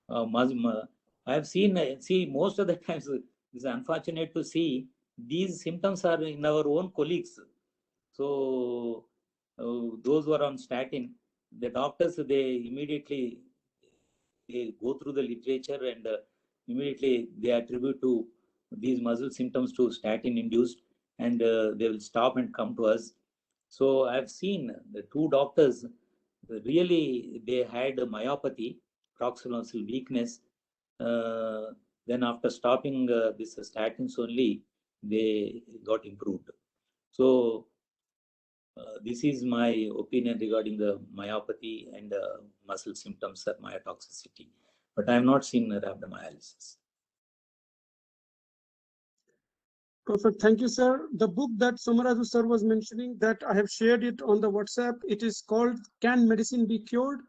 I have seen, see, most of the times, it's unfortunate to see these symptoms are in our own colleagues. So those who are on statin, the doctors, they immediately they go through the literature and immediately they attribute to these muscle symptoms to statin induced, and they will stop and come to us. So I've seen the two doctors, really they had a myopathy, proximal muscle weakness. Then after stopping this statins only, they got improved. So this is my opinion regarding the myopathy and muscle symptoms of myotoxicity. But I have not seen rhabdomyolysis. Perfect. Thank you, sir. The book that Samaraju sir was mentioning, that I have shared it on the WhatsApp. It is called Can Medicine Be Cured?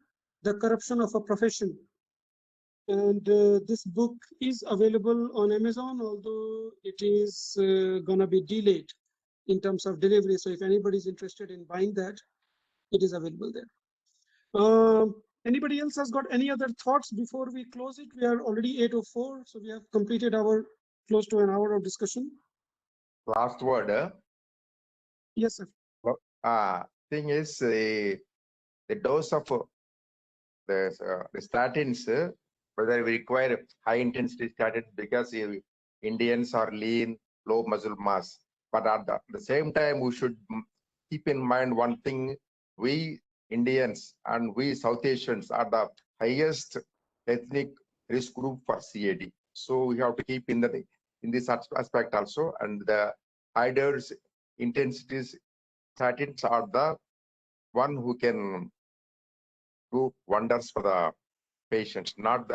The Corruption of a Profession. And this book is available on Amazon, although it is going to be delayed in terms of delivery. So if anybody is interested in buying that, it is available there. Anybody else has got any other thoughts before we close it? We are already 8:04, so we have completed our close to an hour of discussion. Last word. Yes, sir. Thing is, the dose of the statins, whether we require high intensity statins because Indians are lean, low muscle mass. But at the same time, we should keep in mind one thing: we Indians and we South Asians are the highest ethnic risk group for CAD. So we have to keep in this aspect also. And the high dose intensities statins are the one who can do wonders for the patients, not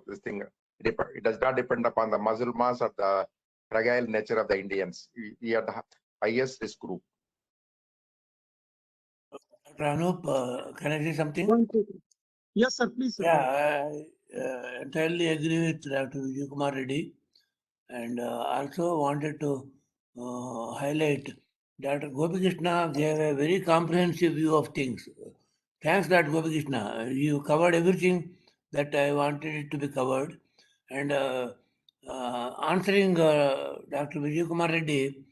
this thing. It does not depend upon the muscle mass or the fragile nature of the Indians. We are the highest risk group. Dr. Anup, can I say something? One second. Yes, sir. Please, sir. Yeah, I entirely agree with Dr. Vijay Kumar Reddy, and also wanted to highlight Dr. Gopi Krishna gave a very comprehensive view of things. Thanks, Dr. Gopi Krishna. You covered everything that I wanted it to be covered. And answering Dr. Vijay Kumar Reddy,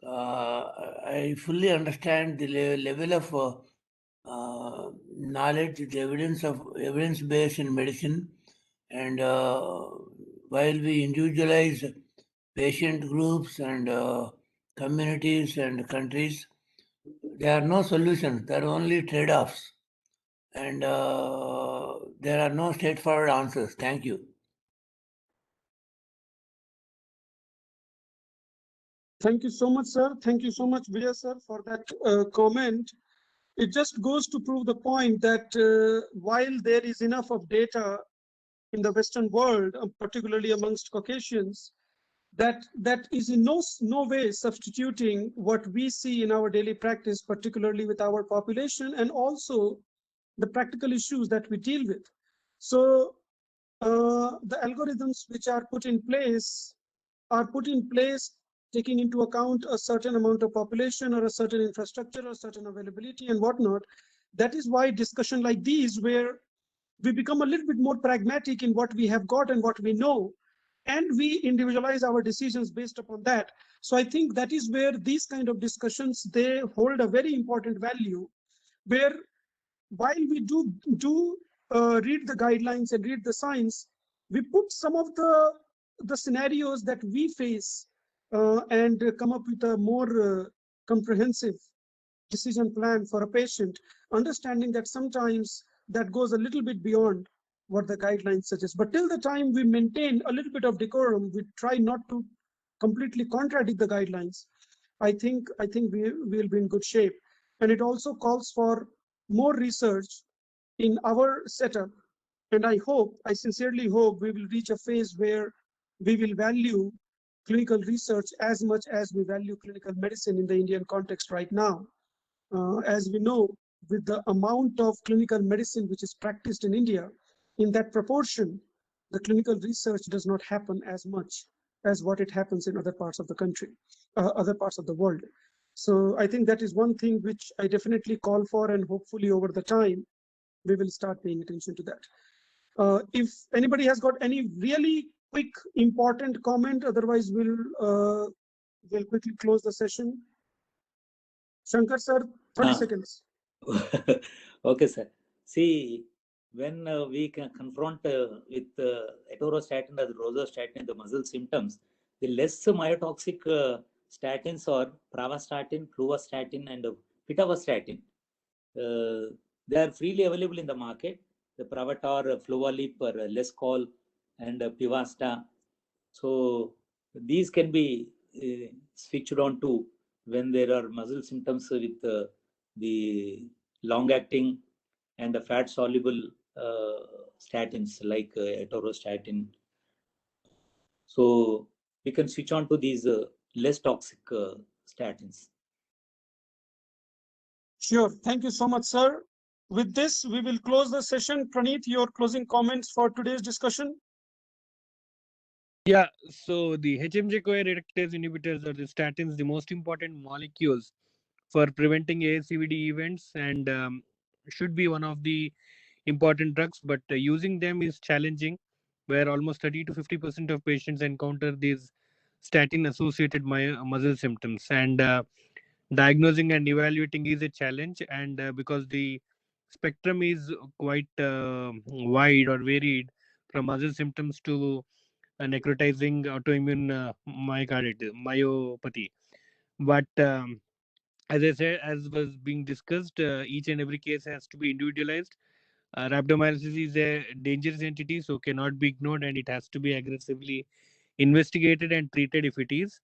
I fully understand the level of knowledge, the evidence based in medicine, and while we individualize patient groups and communities and countries, there are no solutions. There are only trade-offs, and there are no straightforward answers. Thank you. Thank you so much, sir. Thank you so much, Vijay, sir, for that comment. It just goes to prove the point that while there is enough of data in the Western world, particularly amongst Caucasians, that is in no way substituting what we see in our daily practice, particularly with our population, and also the practical issues that we deal with. So the algorithms which are put in place taking into account a certain amount of population or a certain infrastructure or certain availability and whatnot. That is why discussion like these, where we become a little bit more pragmatic in what we have got and what we know, and we individualize our decisions based upon that. So I think that is where these kind of discussions, they hold a very important value, where while we do read the guidelines and read the science, we put some of the scenarios that we face and come up with a more comprehensive decision plan for a patient, understanding that sometimes that goes a little bit beyond what the guidelines suggest. But till the time we maintain a little bit of decorum, we try not to completely contradict the guidelines, I think we will be in good shape. And it also calls for more research in our setup. And I sincerely hope we will reach a phase where we will value clinical research as much as we value clinical medicine in the Indian context right now. As we know, with the amount of clinical medicine which is practiced in India, in that proportion, the clinical research does not happen as much as what it happens in other parts of the country, other parts of the world. So I think that is one thing which I definitely call for, and hopefully over the time, we will start paying attention to that. If anybody has got any really quick, important comment, otherwise we'll quickly close the session. Shankar sir, 30 seconds. Okay, sir. See, when we can confront with atorvastatin or rosuvastatin the muscle symptoms, the less myotoxic statins are pravastatin, fluvastatin, and pitavastatin. They are freely available in the market. The Pravator, Fluvalip, or Lescol, and Pivasta. So these can be switched on to when there are muscle symptoms with the long-acting and the fat-soluble statins like atorvastatin. So we can switch on to these less toxic statins. Sure. Thank you so much, sir. With this, we will close the session. Praneeth, your closing comments for today's discussion? Yeah, so the HMG-CoA reductase inhibitors are the statins, the most important molecules for preventing ASCVD events, and should be one of the important drugs, but using them is challenging, where almost 30 to 50% of patients encounter these statin-associated muscle symptoms, and diagnosing and evaluating is a challenge, and because the spectrum is quite wide or varied from muscle symptoms to necrotizing autoimmune myopathy. But as I said, as was being discussed, each and every case has to be individualized. Rhabdomyolysis is a dangerous entity, so cannot be ignored, and it has to be aggressively investigated and treated if it is,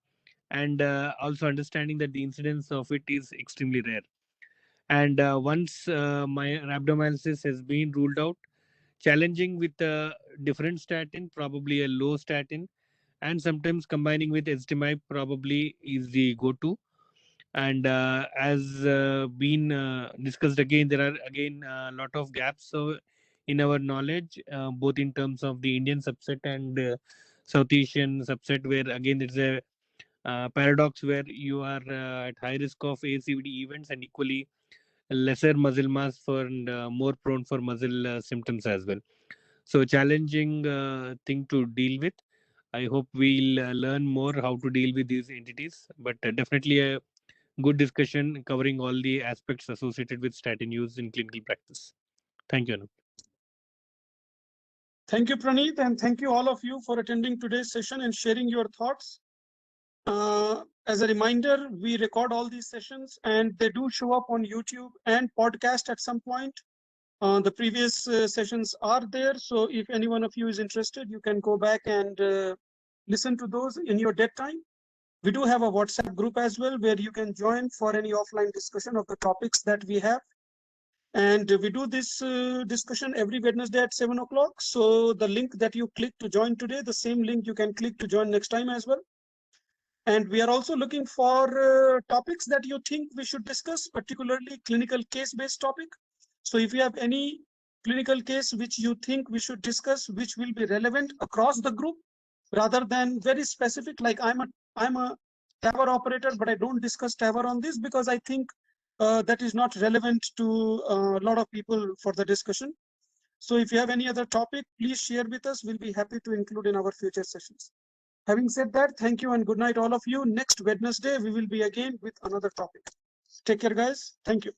and also understanding that the incidence of it is extremely rare. And once my rhabdomyolysis has been ruled out, challenging with a different statin, probably a low statin, and sometimes combining with ezetimibe probably is the go-to. And as been discussed again, there are again a lot of gaps so in our knowledge, both in terms of the Indian subset and South Asian subset, where again there's a paradox where you are at high risk of ACVD events and equally lesser muscle mass for and more prone for muscle symptoms as well. So challenging thing to deal with. I hope we'll learn more how to deal with these entities, but definitely a good discussion covering all the aspects associated with statin use in clinical practice. Thank you, Anup. Thank you, Praneeth, and thank you all of you for attending today's session and sharing your thoughts. As a reminder, we record all these sessions and they do show up on YouTube and podcast at some point. The previous sessions are there, so if any one of you is interested, you can go back and listen to those in your dead time. We do have a WhatsApp group as well where you can join for any offline discussion of the topics that we have. And we do this discussion every Wednesday at 7 o'clock. So the link that you click to join today, the same link you can click to join next time as well. And we are also looking for topics that you think we should discuss, particularly clinical case-based topic. So if you have any clinical case which you think we should discuss, which will be relevant across the group, rather than very specific, like I'm a TAVR operator, but I don't discuss TAVR on this because I think that is not relevant to a lot of people for the discussion. So if you have any other topic, please share with us. We'll be happy to include in our future sessions. Having said that, thank you and good night, all of you. Next Wednesday, we will be again with another topic. Take care, guys. Thank you.